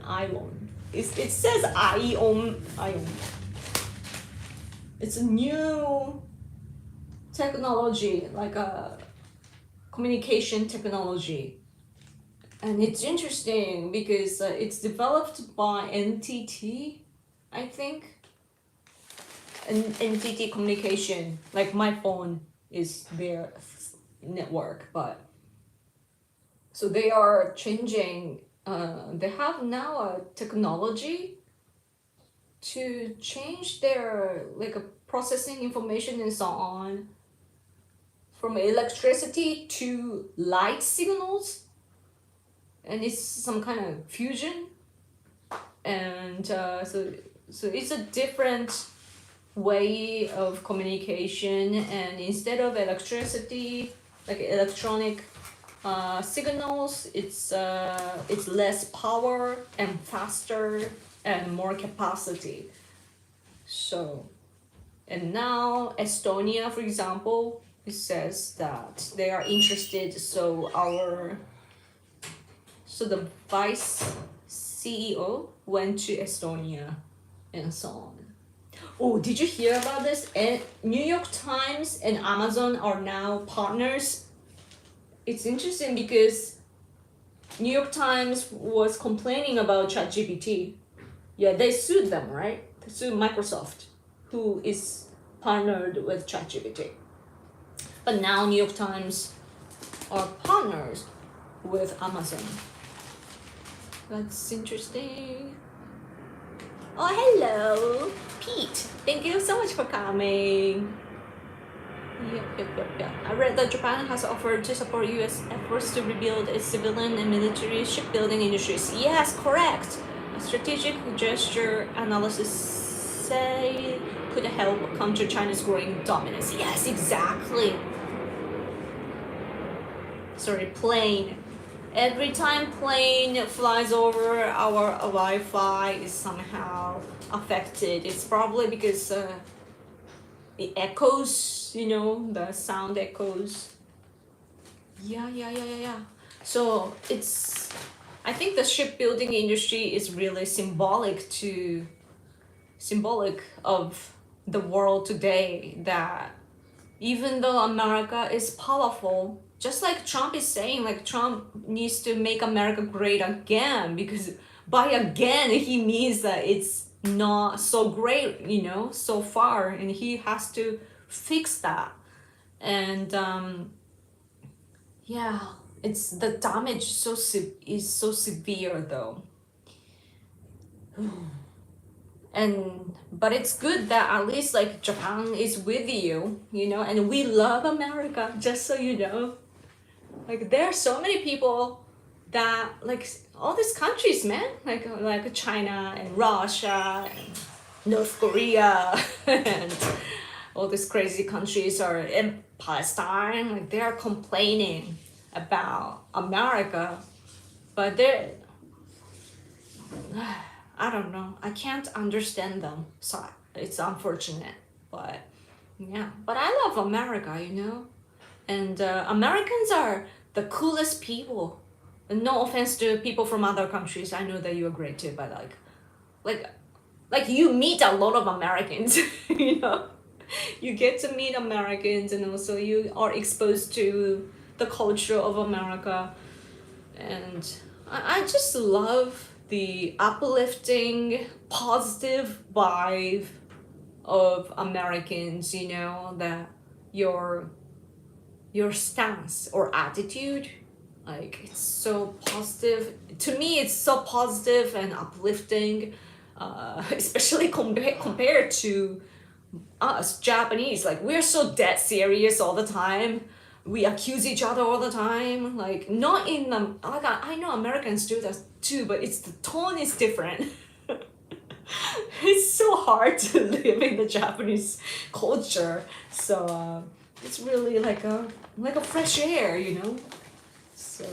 IOWN. It says IOWN. It's a new technology, like a communication technology. And it's interesting because it's developed by NTT, I think. And NTT Communication, like my phone is their network, but so they are changing. They have now a technology to change their like processing information and so on from electricity to light signals, and it's some kind of fusion. And so it's a different way of communication, and instead of electricity, like electronic signals, it's less power and faster and more capacity. So, and now Estonia, for example, it says that they are interested. So the vice CEO went to Estonia and so on. Oh, did you hear about this? And New York Times and Amazon are now partners. It's interesting because New York Times was complaining about ChatGPT. Yeah, they sued them, right? They sued Microsoft, who is partnered with ChatGPT. But now New York Times are partners with Amazon. That's interesting. Oh, hello, Pete. Thank you so much for coming. Yep. I read that Japan has offered to support U.S. efforts to rebuild its civilian and military shipbuilding industries. Yes, correct. A strategic gesture analysis say could help counter China's growing dominance. Yes, exactly. Sorry, plane. Every time plane flies over, our Wi-Fi is somehow affected. It's probably because it echoes, the sound echoes. Yeah. So I think the shipbuilding industry is really symbolic of the world today, that even though America is powerful, just like Trump is saying, like Trump needs to make America great again, because by again, he means that it's not so great, so far, and he has to fix that. And it's the damage is so severe though. But it's good that at least like Japan is with you, and we love America, just so you know. Like there are so many people that like all these countries, man, like China and Russia and North Korea and all these crazy countries are in Palestine, like they are complaining about America, but they're I don't know. I can't understand them. So it's unfortunate, but But I love America, And Americans are the coolest people. And no offense to people from other countries. I know that you agree too, but like you meet a lot of Americans, You get to meet Americans, and also you are exposed to the culture of America. And I just love the uplifting, positive vibe of Americans, that your stance or attitude, like it's so positive. To me, it's so positive and uplifting, especially compared to us Japanese. Like we're so dead serious all the time. We accuse each other all the time, like not in the like I know Americans do that too, but it's the tone is different. It's so hard to live in the Japanese culture, so it's really like a fresh air, So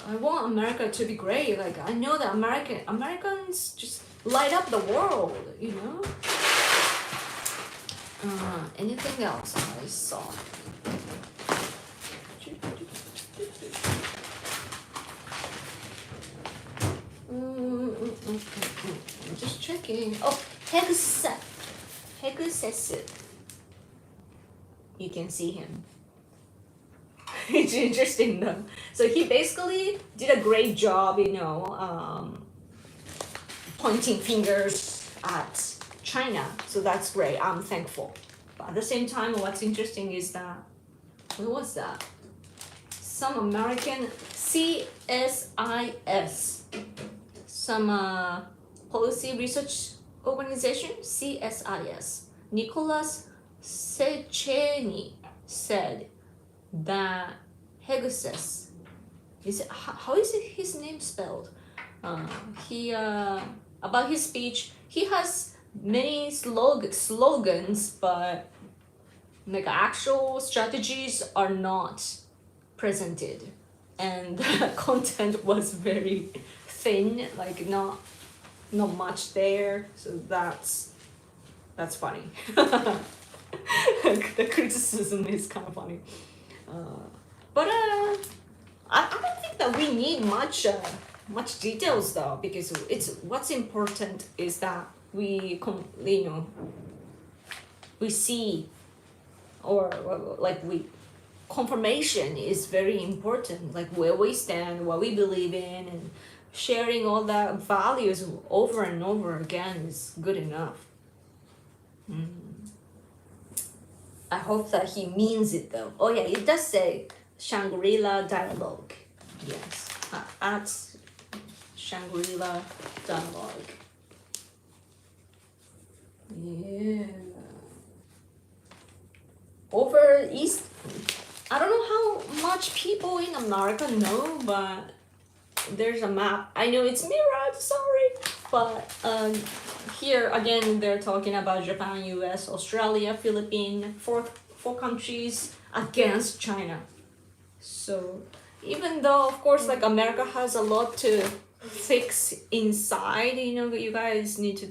I want America to be great. Like I know that Americans just light up the world, Anything else I saw? I'm just checking. Oh, Hegusesu. You can see him. It's interesting though. So he basically did a great job, pointing fingers at China. So that's great. I'm thankful. But at the same time, what's interesting is that, what was that? Some American CSIS, some policy research organization, CSIS, Nicholas Seceni said that Heguses, how is his name spelled? He about his speech, he has many slogans, but like actual strategies are not presented, and the content was very thin, like not much there. So that's funny. The criticism is kind of funny, but I don't think that we need much details though, because it's what's important is that we we see, or like confirmation is very important, like where we stand, what we believe in, and sharing all that values over and over again is good enough. I hope that he means it though. Oh yeah, it does say Shangri-La Dialogue. Yes, at Shangri-La Dialogue. Yeah. Over East, I don't know how much people in America know, but there's a map. I know it's mirrored, sorry, but here again they're talking about Japan, US, Australia, Philippines, four countries against China. So even though of course like America has a lot to fix inside, you guys need to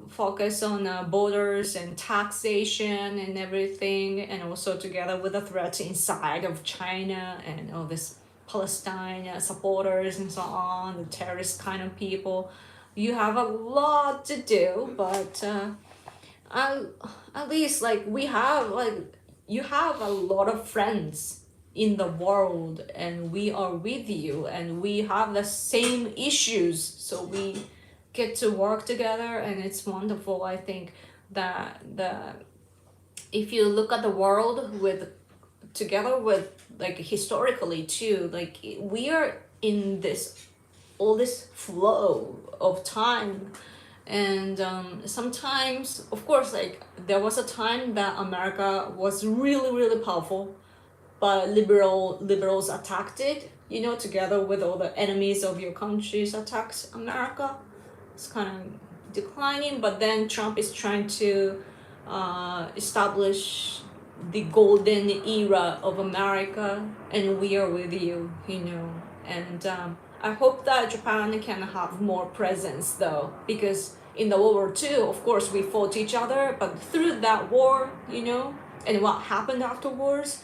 focus on borders and taxation and everything, and also together with the threats inside of China and all this Palestine supporters and so on, the terrorist kind of people. You have a lot to do, but at least like you have a lot of friends in the world, and we are with you, and we have the same issues, so we get to work together, and it's wonderful. I think that if you look at the world together with like historically too, like we are in all this flow of time, and sometimes of course like there was a time that America was really really powerful, but liberals attacked it, together with all the enemies of your countries attacks America. It's kind of declining, but then Trump is trying to establish the golden era of America, and we are with you, and I hope that Japan can have more presence though, because in the World War II, of course, we fought each other, but through that war, and what happened afterwards,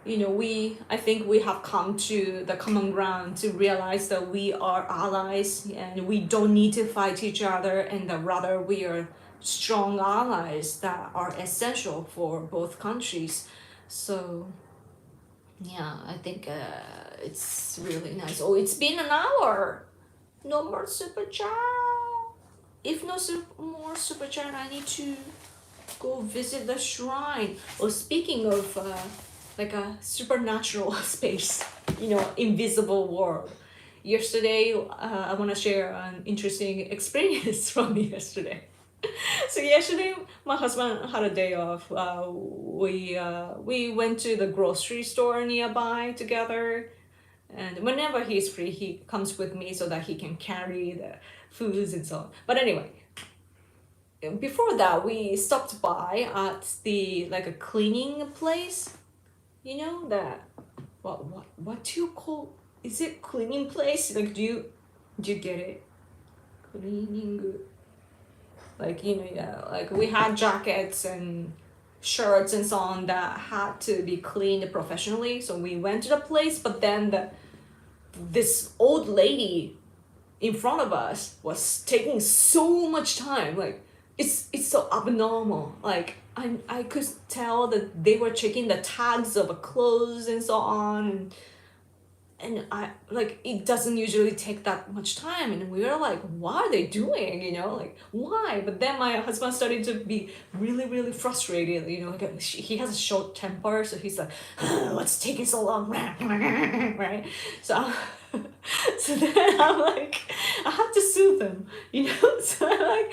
I think we have come to the common ground to realize that we are allies and we don't need to fight each other, and that rather we are strong allies that are essential for both countries. So yeah, I think it's really nice. Oh, it's been an hour. No more super chat. If no more super chat, I need to go visit the shrine. Oh, speaking of like a supernatural space, invisible world. Yesterday, I want to share an interesting experience from yesterday. So yesterday, my husband had a day off. We went to the grocery store nearby together, and whenever he's free, he comes with me so that he can carry the foods and so on. But anyway, before that, we stopped by at a cleaning place. That what do you call? Is it cleaning place? Like, do you get it? Cleaning. Like, like we had jackets and shirts and so on that had to be cleaned professionally. So we went to the place, but then this old lady in front of us was taking so much time. Like, it's so abnormal. Like, I could tell that they were checking the tags of clothes and so on. And I like, it doesn't usually take that much time, and we were like, what are they doing, like why? But then my husband started to be really really frustrated, like he has a short temper, so he's like, what's taking so long? Right? So so then I'm like, I have to soothe him, so I'm like,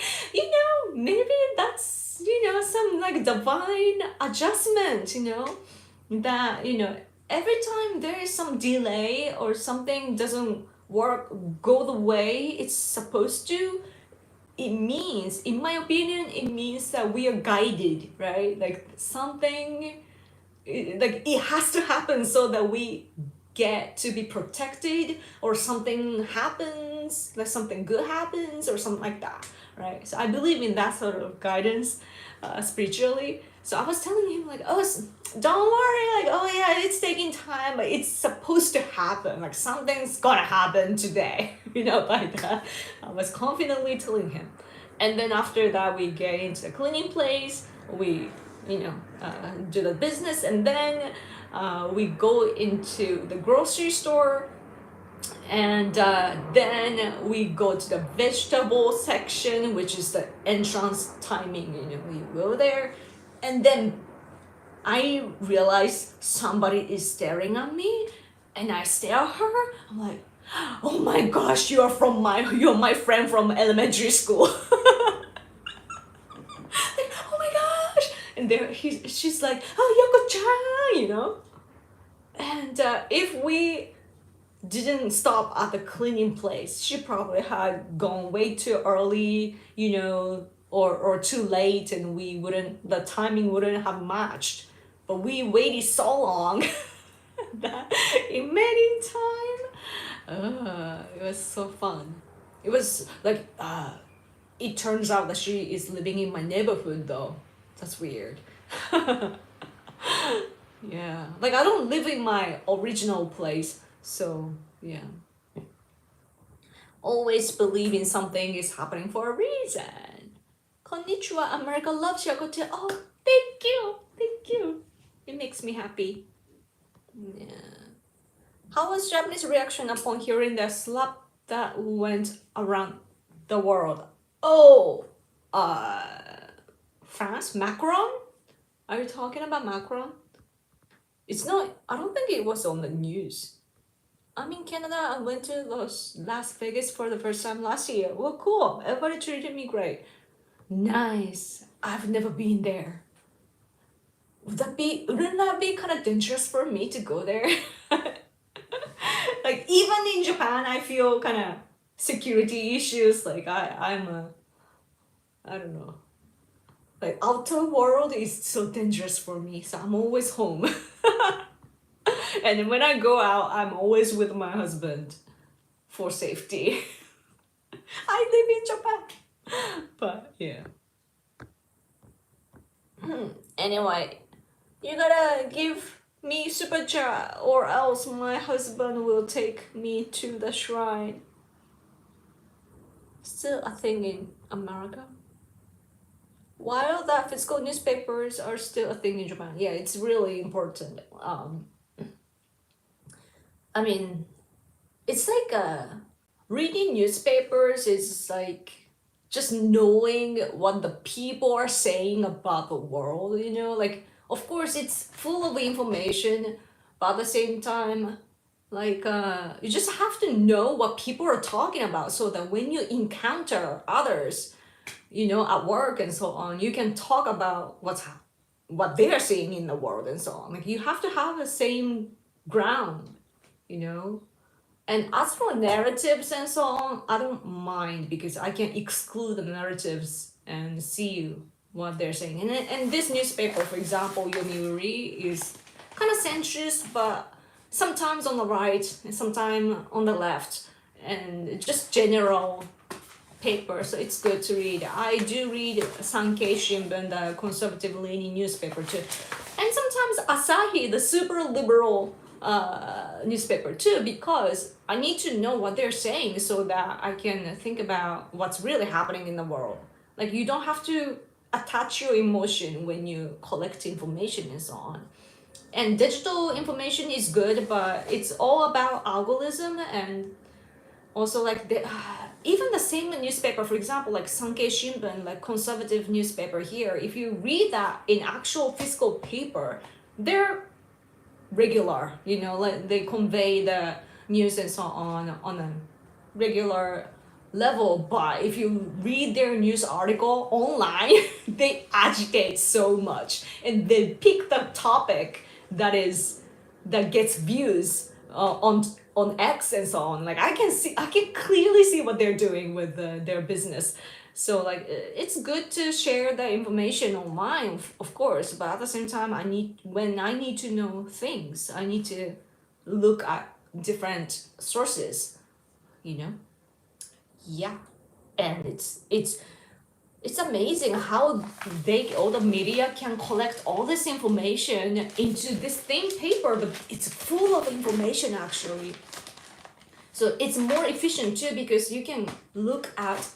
maybe that's some like divine adjustment, that every time there is some delay or something doesn't go the way it's supposed to, it means, in my opinion, it means that we are guided, right? Like something, like it has to happen so that we get to be protected, or something happens, like something good happens or something like that, right? So I believe in that sort of guidance spiritually. So I was telling him like, oh, don't worry, like, oh yeah, it's taking time, but it's supposed to happen, like something's gonna happen today, like that. I was confidently telling him. And then after that, we get into the cleaning place. we do the business, and then we go into the grocery store, and then we go to the vegetable section, which is the entrance timing. You go there, and then I realize somebody is staring at me, and I stare at her. I'm like, oh my gosh, you're my friend from elementary school. Like, oh my gosh. And she's like, oh, Yoko-chan. And if we didn't stop at the cleaning place, she probably had gone way too early, or too late, and the timing wouldn't have matched. But we waited so long that it made in time. It was so fun. It was like, it turns out that she is living in my neighborhood though. That's weird. Yeah, like I don't live in my original place, so yeah. Always believing something is happening for a reason. Konnichiwa, America loves you. Oh, thank you, thank you. It makes me happy. Yeah. How was Japanese reaction upon hearing the slap that went around the world? Oh, France, Macron? Are you talking about Macron? It's not, I don't think it was on the news. I'm in Canada. I went to Las Vegas for the first time last year. Well, cool. Everybody treated me great. Nice. I've never been there. Wouldn't that be kind of dangerous for me to go there? Like, even in Japan, I feel kind of security issues. Like, I don't know. Like, outer world is so dangerous for me, so I'm always home. And when I go out, I'm always with my husband for safety. I live in Japan. But yeah. Anyway, you gotta give me super chat, or else my husband will take me to the shrine. Still a thing in America. While that physical newspapers are still a thing in Japan. Yeah, it's really important. I mean, it's like reading newspapers is like just knowing what the people are saying about the world, like, of course it's full of information, but at the same time, like, you just have to know what people are talking about, so that when you encounter others, at work and so on, you can talk about what they are seeing in the world and so on. Like, you have to have the same ground, And as for narratives and so on, I don't mind, because I can exclude the narratives and see what they're saying. And this newspaper, for example, Yomiuri, is kind of centrist, but sometimes on the right and sometimes on the left, and just general paper, so it's good to read. I do read Sankei Shimbun, the conservative leaning newspaper too, and sometimes Asahi, the super liberal newspaper too, because I need to know what they're saying so that I can think about what's really happening in the world. Like, you don't have to attach your emotion when you collect information and so on. And digital information is good, but it's all about algorithm, and also like even the same newspaper, for example, like Sankei Shimbun, like conservative newspaper here, if you read that in actual physical paper, they're regular, like they convey the news and so on a regular level. But if you read their news article online, they agitate so much, and they pick the topic that gets views on X and so on. Like, I can clearly see what they're doing with their business. So like, it's good to share the information online, of course, but at the same time, when I need to know things, I need to look at different sources, Yeah, and it's amazing how all the media can collect all this information into this same paper, but it's full of information actually. So it's more efficient too, because you can look at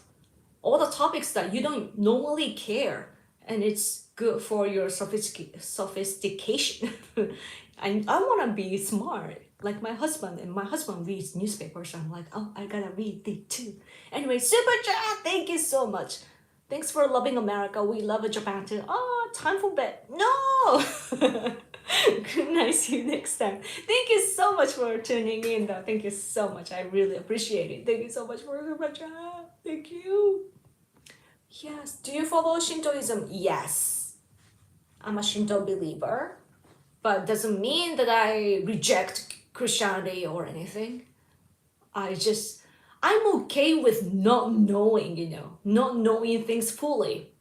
all the topics that you don't normally care, and it's good for your sophistication. I want to be smart like my husband, and my husband reads newspapers, so I'm like, oh, I gotta read it too. Anyway, super chat, thank you so much. Thanks for loving America. We love Japan too. Oh, time for bed. No. Good night. See you next time. Thank you so much for tuning in though. Thank you so much. I really appreciate it. Thank you so much for super chat. Thank you. Yes. Do you follow Shintoism? Yes. I'm a Shinto believer, but doesn't mean that I reject Christianity or anything. I'm okay with not knowing, not knowing things fully.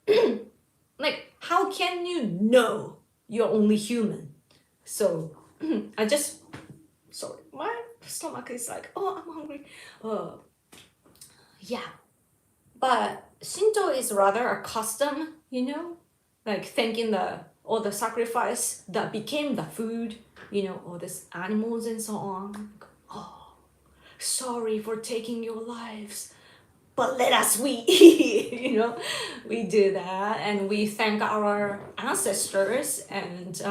Like, how can you know you're only human? So, sorry, my stomach is like, oh, I'm hungry. Yeah. But Shinto is rather a custom, like thanking all the sacrifice that became the food, all these animals and so on. Oh, sorry for taking your lives, but let us we eat. We do that, and we thank our ancestors. And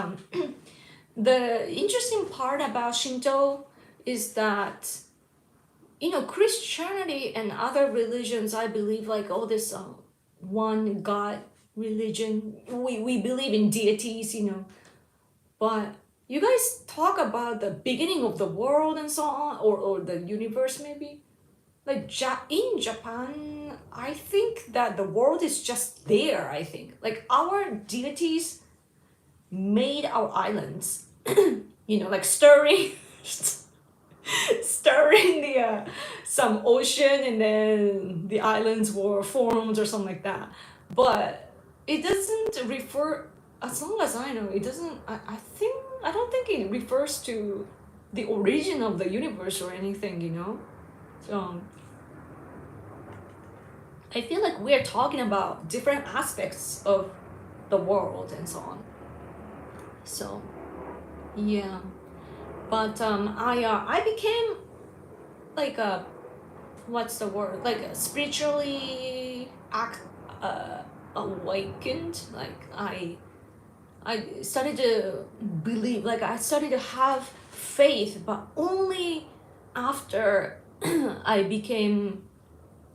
the interesting part about Shinto is that Christianity and other religions, I believe, like all this one God religion, we believe in deities, but you guys talk about the beginning of the world and so on, or the universe maybe. Like in Japan, I think that the world is just there, I think. Like our deities made our islands, like stirring the some ocean, and then the islands were formed or something like that. But it doesn't refer, as long as I know, it doesn't, I don't think it refers to the origin of the universe or anything, So I feel like we're talking about different aspects of the world and so on. So yeah. But I became like what's the word, like spiritually awakened. Like I started to believe, like I started to have faith, but only after I became,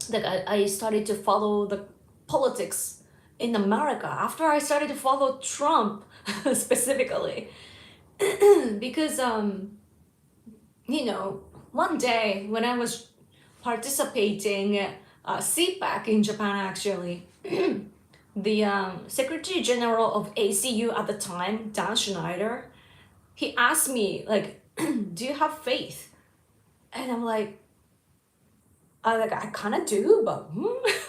like I started to follow the politics in America, after I started to follow Trump specifically. Because one day when I was participating CPAC in Japan, actually, the Secretary General of ACU at the time, Dan Schneider, he asked me, like, do you have faith? And I'm like, I kind of do, but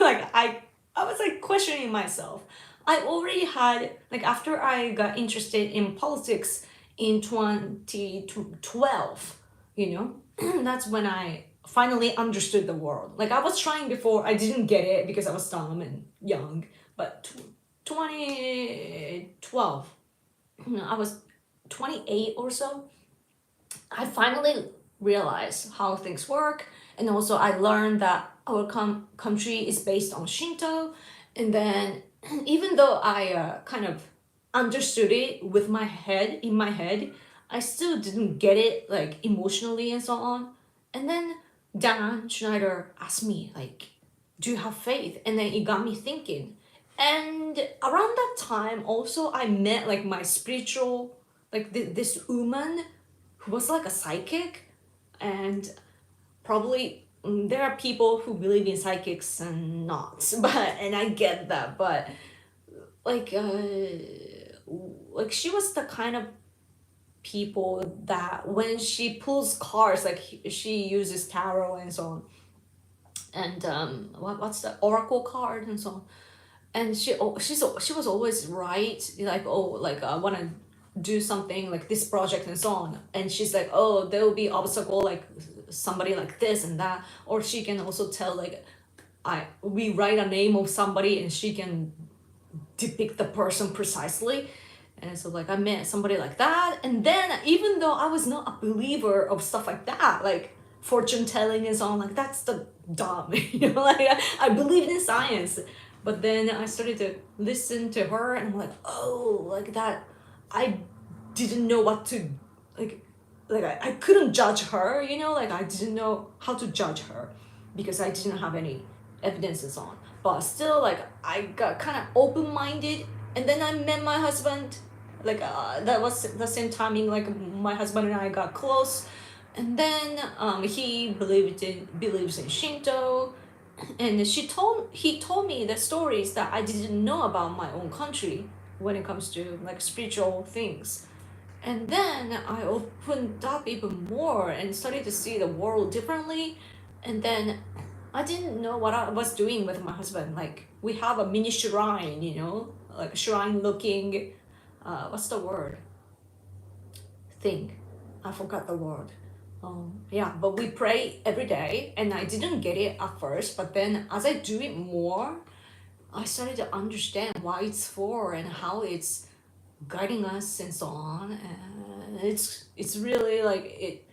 like I was like questioning myself. I already had, like, after I got interested in politics in 2012, that's when I finally understood the world. Like I was trying before, I didn't get it because I was dumb and young, but 2012, I was 28 or so, I finally realized how things work. And also I learned that our country is based on Shinto. And then even though I kind of understood it with my head, in my head, I still didn't get it, like, emotionally and so on. And then Dan Schneider asked me, like, do you have faith? And then it got me thinking. And around that time also I met, like, my spiritual, like, this woman who was like a psychic. And probably there are people who believe in psychics and not, and I get that, but like she was the kind of people that when she pulls cards, like she uses tarot and so on, and what's the oracle card and so on, and she was always right, like, oh, like I want to do something like this project and so on, and she's like, oh, there will be obstacle, like somebody like this and that, or she can also tell, like, we write a name of somebody and she can depict the person precisely. And so, like, I met somebody like that. And then even though I was not a believer of stuff like that, like fortune telling and so on, like, that's the dumb, like I believed in science, But then I started to listen to her, and I'm like, oh, like that. I didn't know what to, like I couldn't judge her, like I didn't know how to judge her because I didn't have any evidences on. But still, like I got kind of open-minded, and then I met my husband. Like that was the same timing. Like my husband and I got close, and then he believes in Shinto, and he told me the stories that I didn't know about my own country when it comes to like spiritual things. And then I opened up even more and started to see the world differently. And then I didn't know what I was doing with my husband. Like we have a mini shrine, like shrine looking, what's the word? Thing. I forgot the word. Yeah, but we pray every day, and I didn't get it at first, but then as I do it more, I started to understand why it's for and how it's guiding us and so on. And it's really like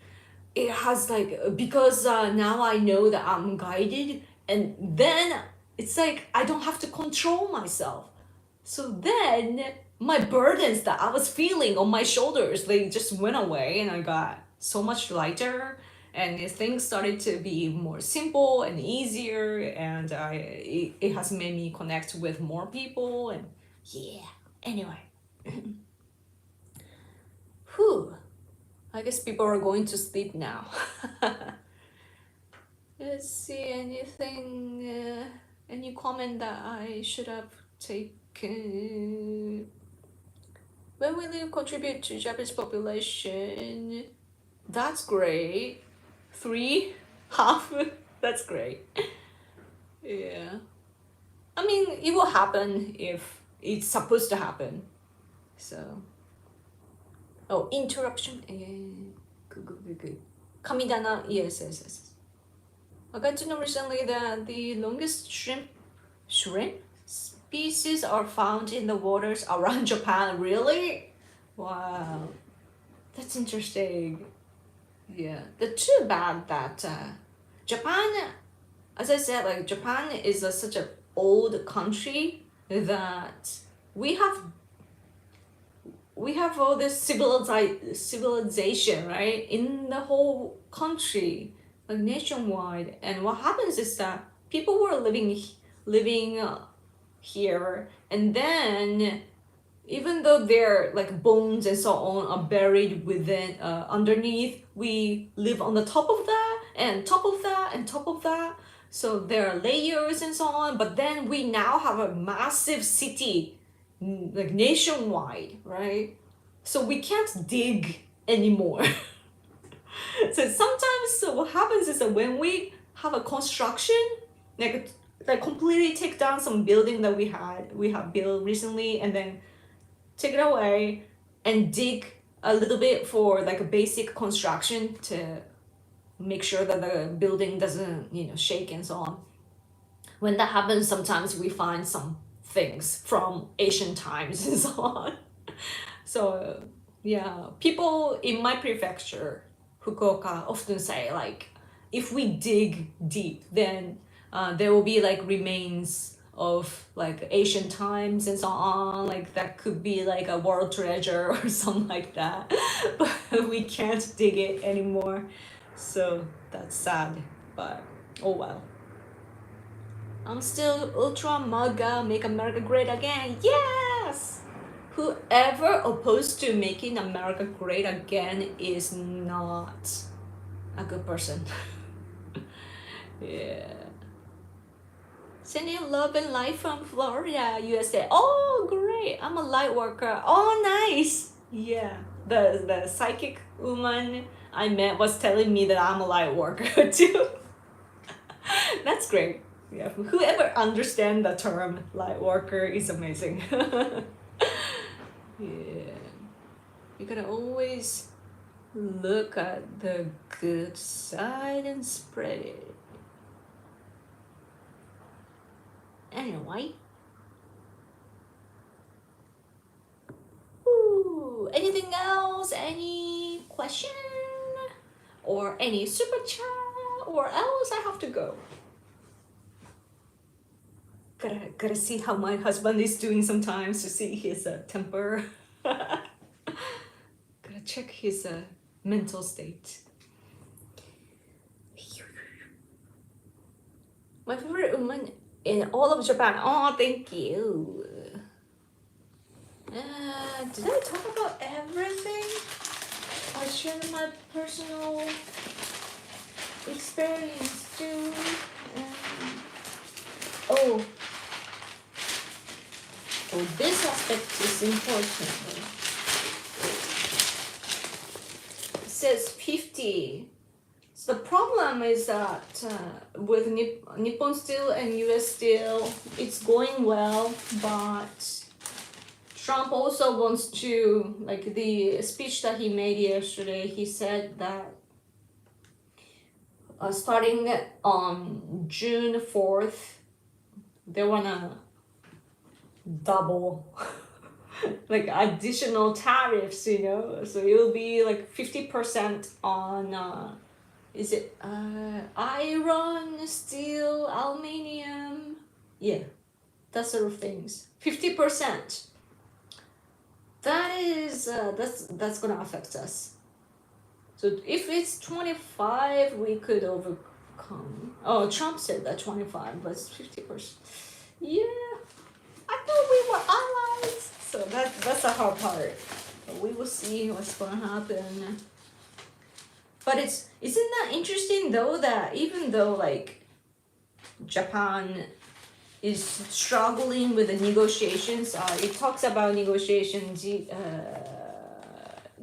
it has like, because now I know that I'm guided, and then it's like I don't have to control myself. So then my burdens that I was feeling on my shoulders, they just went away, and I got so much lighter, and things started to be more simple and easier, and it has made me connect with more people. And yeah, anyway. Whew. I guess people are going to sleep now. Let's see, any comment that I should have taken? When will you contribute to Japanese population? That's great. 3, half, that's great. Yeah. I mean, it will happen if it's supposed to happen. So. Oh, interruption. Good. Kamidana, yes. I got to know recently that the longest shrimp species are found in the waters around Japan. Really? Wow, that's interesting. Yeah, the too bad that Japan, as I said, like Japan is such an old country that we have all this civilization, right, in the whole country, like nationwide. And what happens is that people were living here, and then even though their like bones and so on are buried within underneath, we live on the top of that and top of that and top of that. So there are layers and so on. But then we now have a massive city, like nationwide, right? So we can't dig anymore. So sometimes what happens is that when we have a construction, like completely take down some building that we have built recently, and then take it away and dig a little bit for like a basic construction to make sure that the building doesn't shake and so on. When that happens, sometimes we find some things from ancient times and so on. So yeah, people in my prefecture, Fukuoka, often say like, if we dig deep, then there will be like remains of like ancient times and so on. Like that could be like a world treasure or something like that. But we can't dig it anymore. So that's sad. But oh well. I'm still ultra MAGA, make America great again. Yes! Whoever opposed to making America great again is not a good person. Yeah. Sending love and light from Florida, USA. Oh, great. I'm a light worker. Oh, nice. Yeah. The psychic woman I met was telling me that I'm a light worker too. That's great. Yeah. Whoever understands the term light worker is amazing. Yeah. You gotta always look at the good side and spread it. Anyway. Ooh, anything else? Any question? Or any super chat? Or else I have to go. gotta see how my husband is doing sometimes to see his temper. Gotta check his mental state. My favorite woman in all of Japan. Oh, thank you. Did I talk about everything? I shared my personal experience too. Oh, this aspect is important. It says 50. So the problem is that with Nippon Steel and US Steel, it's going well, but Trump also wants to, like the speech that he made yesterday, he said that starting on June 4th, they wanna double like additional tariffs, you know, so it will be like 50% on is it iron, steel, aluminium, yeah, that sort of things. 50%. That is that's gonna affect us. So if it's 25, we could overcome. Oh, Trump said that 25, but it's 50%. Yeah, I thought we were allies. So that's the hard part. But we will see what's gonna happen. But isn't that interesting though, that even though like Japan is struggling with the negotiations, it talks about negotiations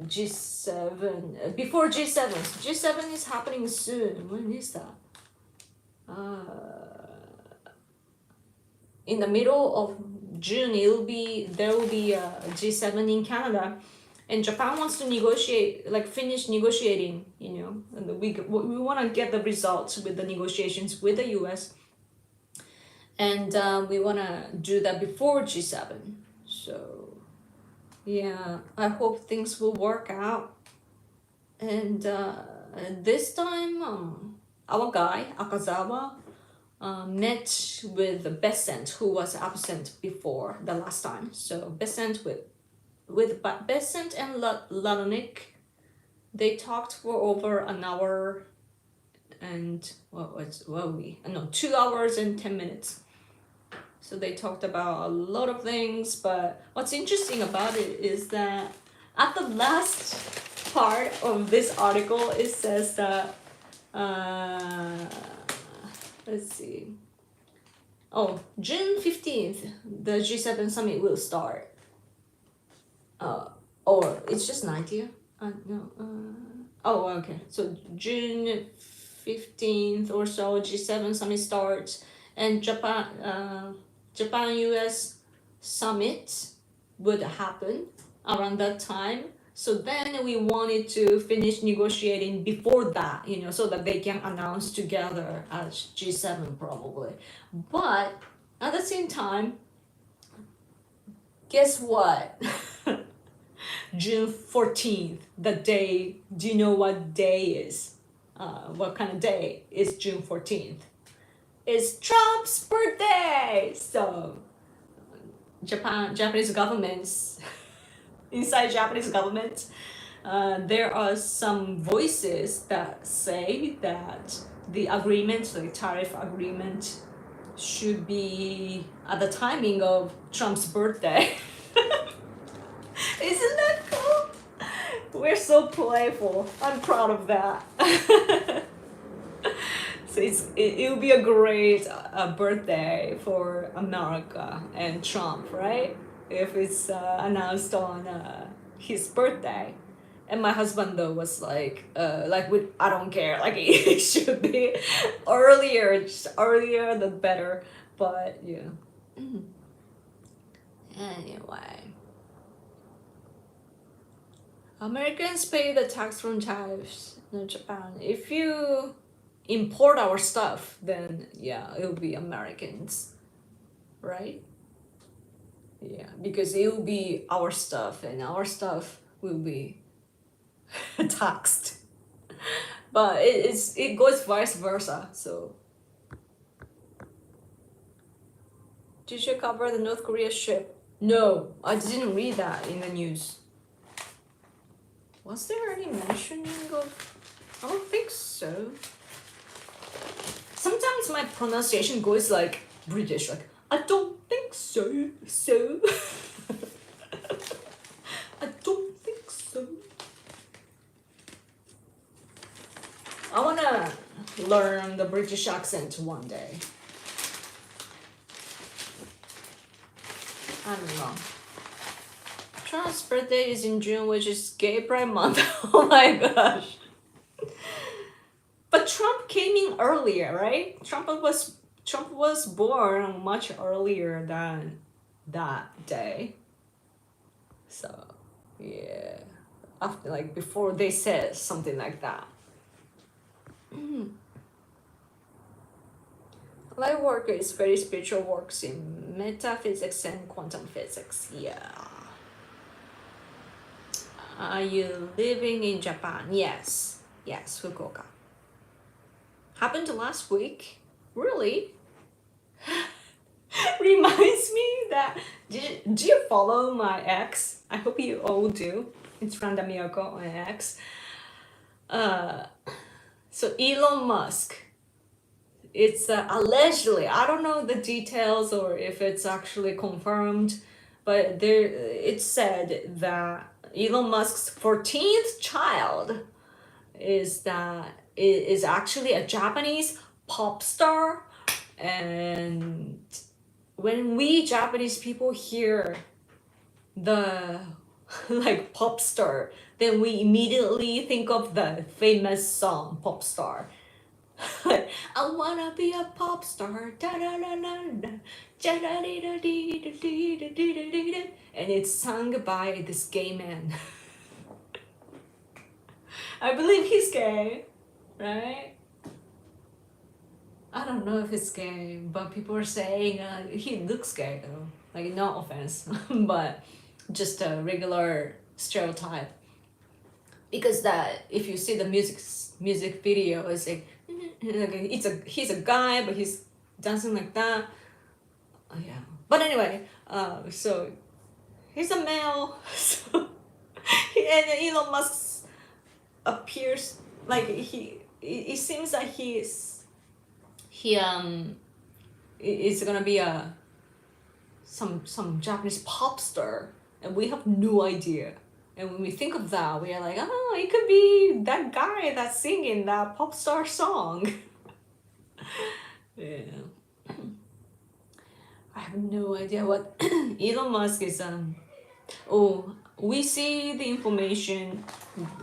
G7 before G7. G7 is happening soon. When is that? In the middle of June, there will be a G7 in Canada, and Japan wants to negotiate, like finish negotiating, you know, and we want to get the results with the negotiations with the US, and we want to do that before G7. So yeah, I hope things will work out. And this time, our guy Akazawa met with Besant, who was absent before the last time. So Besant with Besant and Lalonik, they talked for over an hour and 2 hours and 10 minutes. So they talked about a lot of things, but what's interesting about it is that at the last part of this article, it says that let's see. Oh, June 15th, the G7 summit will start. Or it's just an idea. Oh, okay. So June 15th or so, G7 summit starts, and Japan-US summit would happen around that time. So then we wanted to finish negotiating before that, you know, so that they can announce together as G7 probably. But at the same time, guess what? June 14th, the day, do you know what day is? What kind of day is June 14th? It's Trump's birthday! So Japanese governments, inside Japanese government, there are some voices that say that the agreement, the tariff agreement, should be at the timing of Trump's birthday. Isn't that cool? We're so playful. I'm proud of that. So it will be a great birthday for America and Trump, right? If it's announced on his birthday. And my husband though was like I don't care, like it should be earlier, just earlier the better. But yeah. Anyway. Americans pay the tax from tariffs in Japan. If you import our stuff, then yeah, it will be Americans, right? Yeah, because it will be our stuff and our stuff will be taxed. But it goes vice versa, so Did you cover the North Korea ship? No, I didn't read that in the news. Was there any mentioning of... I don't think so. Sometimes my pronunciation goes like British, like, I don't think so, so. I don't think so. I wanna learn the British accent one day. I don't know. Trump's birthday is in June, which is Gay Pride Month. Oh my gosh. But Trump came in earlier, right? Trump was born much earlier than that day. So yeah. After, like, before they said something like that. Light work is very spiritual works in metaphysics and quantum physics. Yeah. Are you living in Japan? Yes. Yes, Fukuoka. Happened last week. Really? Reminds me that... Do you follow my ex? I hope you all do. It's Randa Miyako on X. So Elon Musk. It's allegedly, I don't know the details or if it's actually confirmed, but it said that Elon Musk's 14th child is actually a Japanese pop star. And when we Japanese people hear the like pop star, then we immediately think of the famous song Pop Star. I wanna be a pop star, and it's sung by this gay man. I believe he's gay, right? I don't know if it's gay, but people are saying he looks gay though. Like, no offense, but just a regular stereotype. Because that, if you see the music video, it's like he's a guy, but he's dancing like that. Yeah. But anyway, so he's a male. So and Elon Musk appears like it seems that he is gonna be some Japanese pop star, and we have no idea. And when we think of that, we are like, oh, it could be that guy that's singing that pop star song. Yeah. I have no idea what Elon Musk is. Oh, we see the information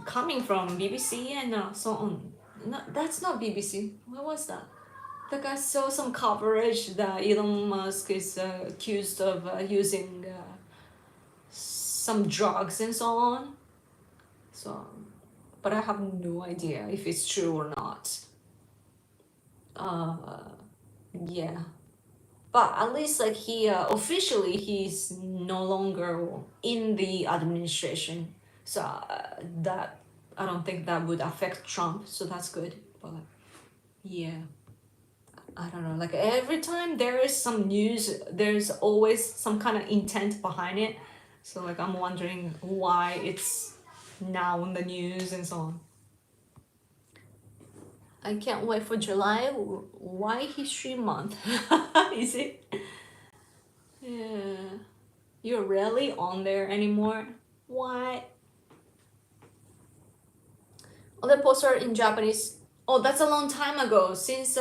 coming from BBC and so on. No, that's not BBC. What was that? The guy saw some coverage that Elon Musk is accused of using some drugs and so on. So, but I have no idea if it's true or not. Yeah. But at least like he officially he's no longer in the administration. So that I don't think that would affect Trump. So that's good. But yeah. I don't know, like every time there is some news, there's always some kind of intent behind it. So like I'm wondering why it's now in the news and so on. I can't wait for July. Why History Month? Is it? Yeah. You're rarely on there anymore. What? All the posts are in Japanese. Oh, that's a long time ago. Since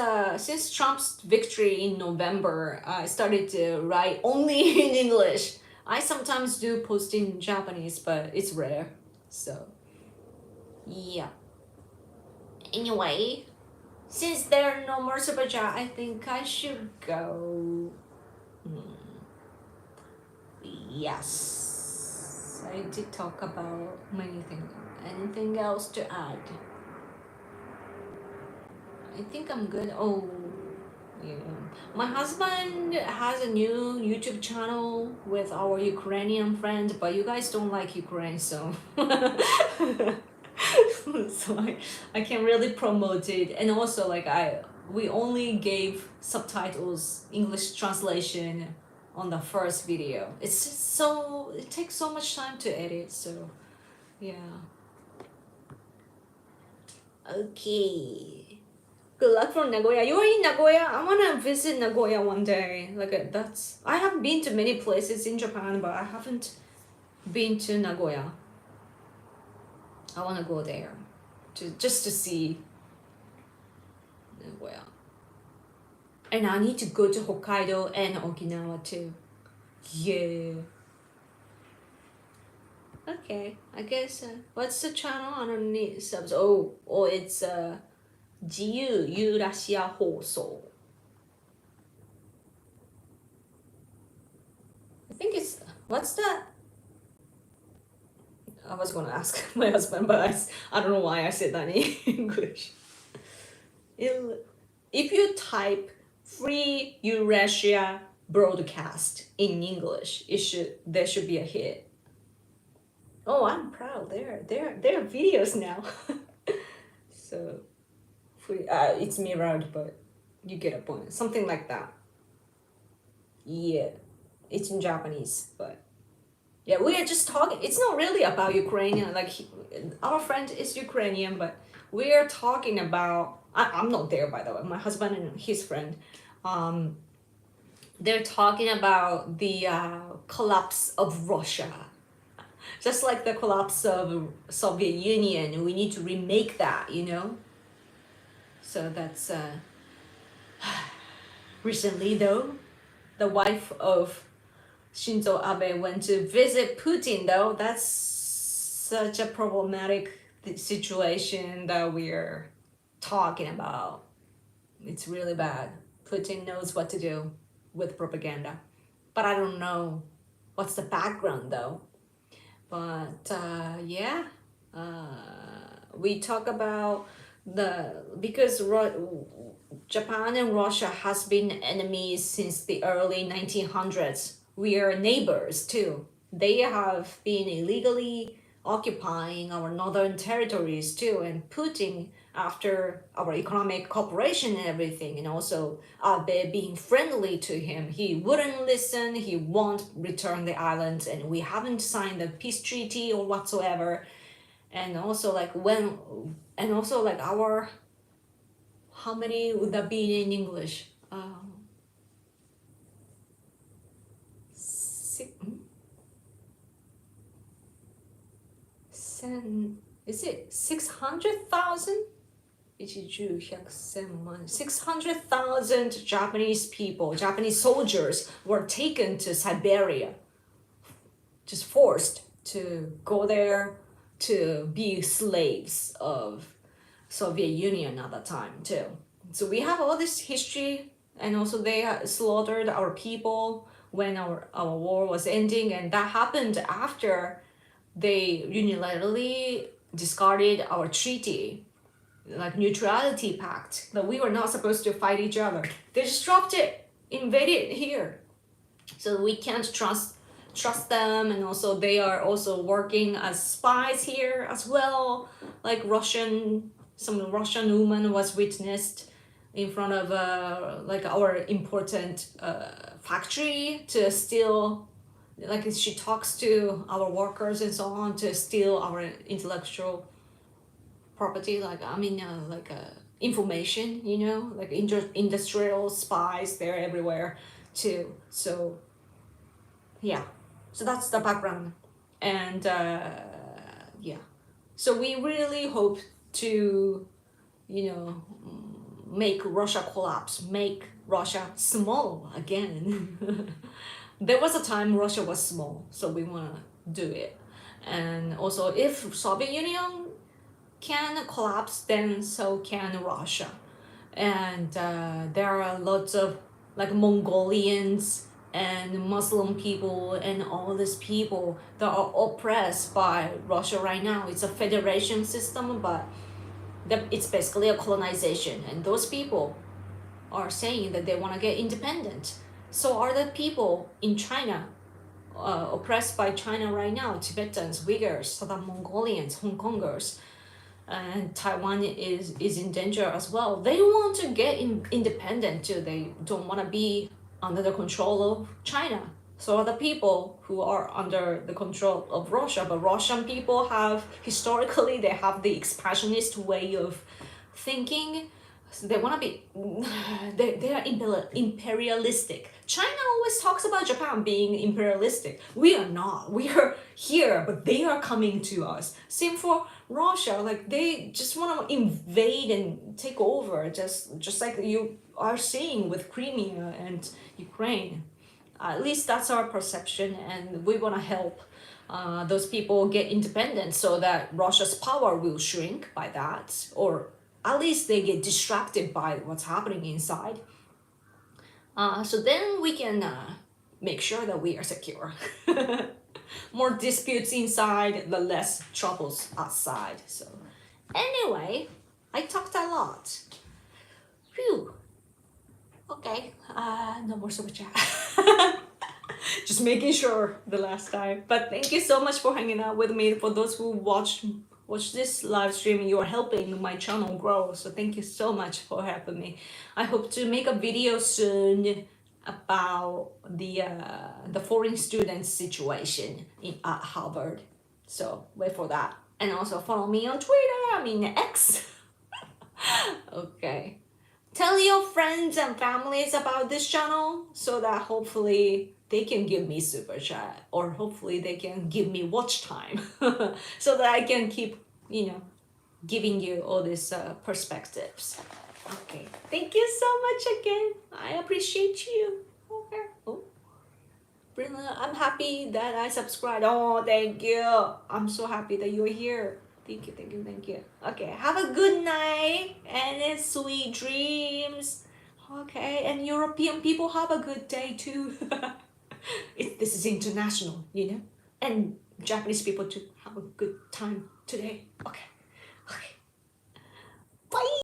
Trump's victory in November, I started to write only in English. I sometimes do post in Japanese, but it's rare. So, yeah. Anyway, since there are no more super chat, I think I should go. Yes, I did talk about many things. Anything else to add? I think I'm good. Oh, yeah. My husband has a new YouTube channel with our Ukrainian friend, but you guys don't like Ukraine, so so I can't really promote it. And also, like we only gave subtitles, English translation on the first video. It's just so, it takes so much time to edit, so yeah. Okay. Good luck for Nagoya. You are in Nagoya? I wanna visit Nagoya one day. Like that's, I have been to many places in Japan, but I haven't been to Nagoya. I wanna go there just to see Nagoya. And I need to go to Hokkaido and Okinawa too. Yeah. Okay, I guess, what's the channel? I don't need subs. Oh, it's 自由ユーラシア放送. I think it's, what's that? I was gonna ask my husband, but I don't know why I said that in English. If you type Free Eurasia Broadcast in English, there should be a hit. Oh, I'm proud. There are videos now. So free. It's mirrored, but you get a point. Something like that. Yeah, it's in Japanese, but yeah, we are just talking. It's not really about Ukrainian. Like our friend is Ukrainian, but we are talking about. I'm not there, by the way. My husband and his friend, they're talking about the collapse of Russia. Just like the collapse of Soviet Union, we need to remake that, you know? So that's, recently though, the wife of Shinto Abe went to visit Putin though. That's such a problematic situation that we're talking about. It's really bad. Putin knows what to do with propaganda. But I don't know what's the background though. But yeah, we talk about because Japan and Russia has been enemies since the early 1900s. We are neighbors too. They have been illegally occupying our northern territories too, and Putin, after our economic cooperation and everything, and also Abe being friendly to him, he wouldn't listen, he won't return the islands, and we haven't signed a peace treaty or whatsoever. And also like our, how many would that be in English? Is it 600,000? 600,000 Japanese people, Japanese soldiers were taken to Siberia, just forced to go there to be slaves of Soviet Union at that time too. So we have all this history, and also they slaughtered our people when our war was ending, and that happened after they unilaterally discarded our treaty, like neutrality pact, that we were not supposed to fight each other. They just dropped it, invaded here. So we can't trust them, and also they are also working as spies here as well. Like some Russian woman was witnessed in front of like our important factory to steal, like she talks to our workers and so on to steal our intellectual property, like information, you know, like industrial spies, they're everywhere too. So yeah, so that's the background. And yeah, so we really hope to, you know, make Russia collapse, make Russia small again. There was a time Russia was small, so we want to do it. And also if Soviet Union can collapse, then so can Russia. And there are lots of like Mongolians and Muslim people and all these people that are oppressed by Russia right now. It's a federation system, but it's basically a colonization, and those people are saying that they want to get independent. So are the people in China, oppressed by China right now, Tibetans, Uyghurs, Southern Mongolians, Hong Kongers, and Taiwan is in danger as well. They want to get independent too. They don't want to be under the control of China. So are the people who are under the control of Russia. But Russian people have, historically, they have the expansionist way of thinking. So they want to be, they are imperialistic. China always talks about Japan being imperialistic. We are not. We are here, but they are coming to us. Same for Russia. Like, they just want to invade and take over, just like you are seeing with Crimea and Ukraine. At least that's our perception, and we want to help those people get independent so that Russia's power will shrink by that, or at least they get distracted by what's happening inside. So then we can make sure that we are secure. More disputes inside, the less troubles outside. So anyway, I talked a lot. Phew. Okay, no more super chat. Just making sure the last time. But thank you so much for hanging out with me. For those who watch this live stream, you are helping my channel grow. So thank you so much for helping me. I hope to make a video soon about the foreign students situation at Harvard. So wait for that. And also follow me on Twitter, X. Okay. Tell your friends and families about this channel so that hopefully they can give me super chat, or hopefully they can give me watch time so that I can keep, giving you all these perspectives. Okay. Thank you so much again. I appreciate you. Okay. Oh, Brenda, I'm happy that I subscribed. Oh, thank you. I'm so happy that you're here. Thank you, thank you, thank you. Okay, have a good night and sweet dreams. Okay, and European people have a good day too. This is international, and Japanese people too have a good time today. Okay, okay. Bye.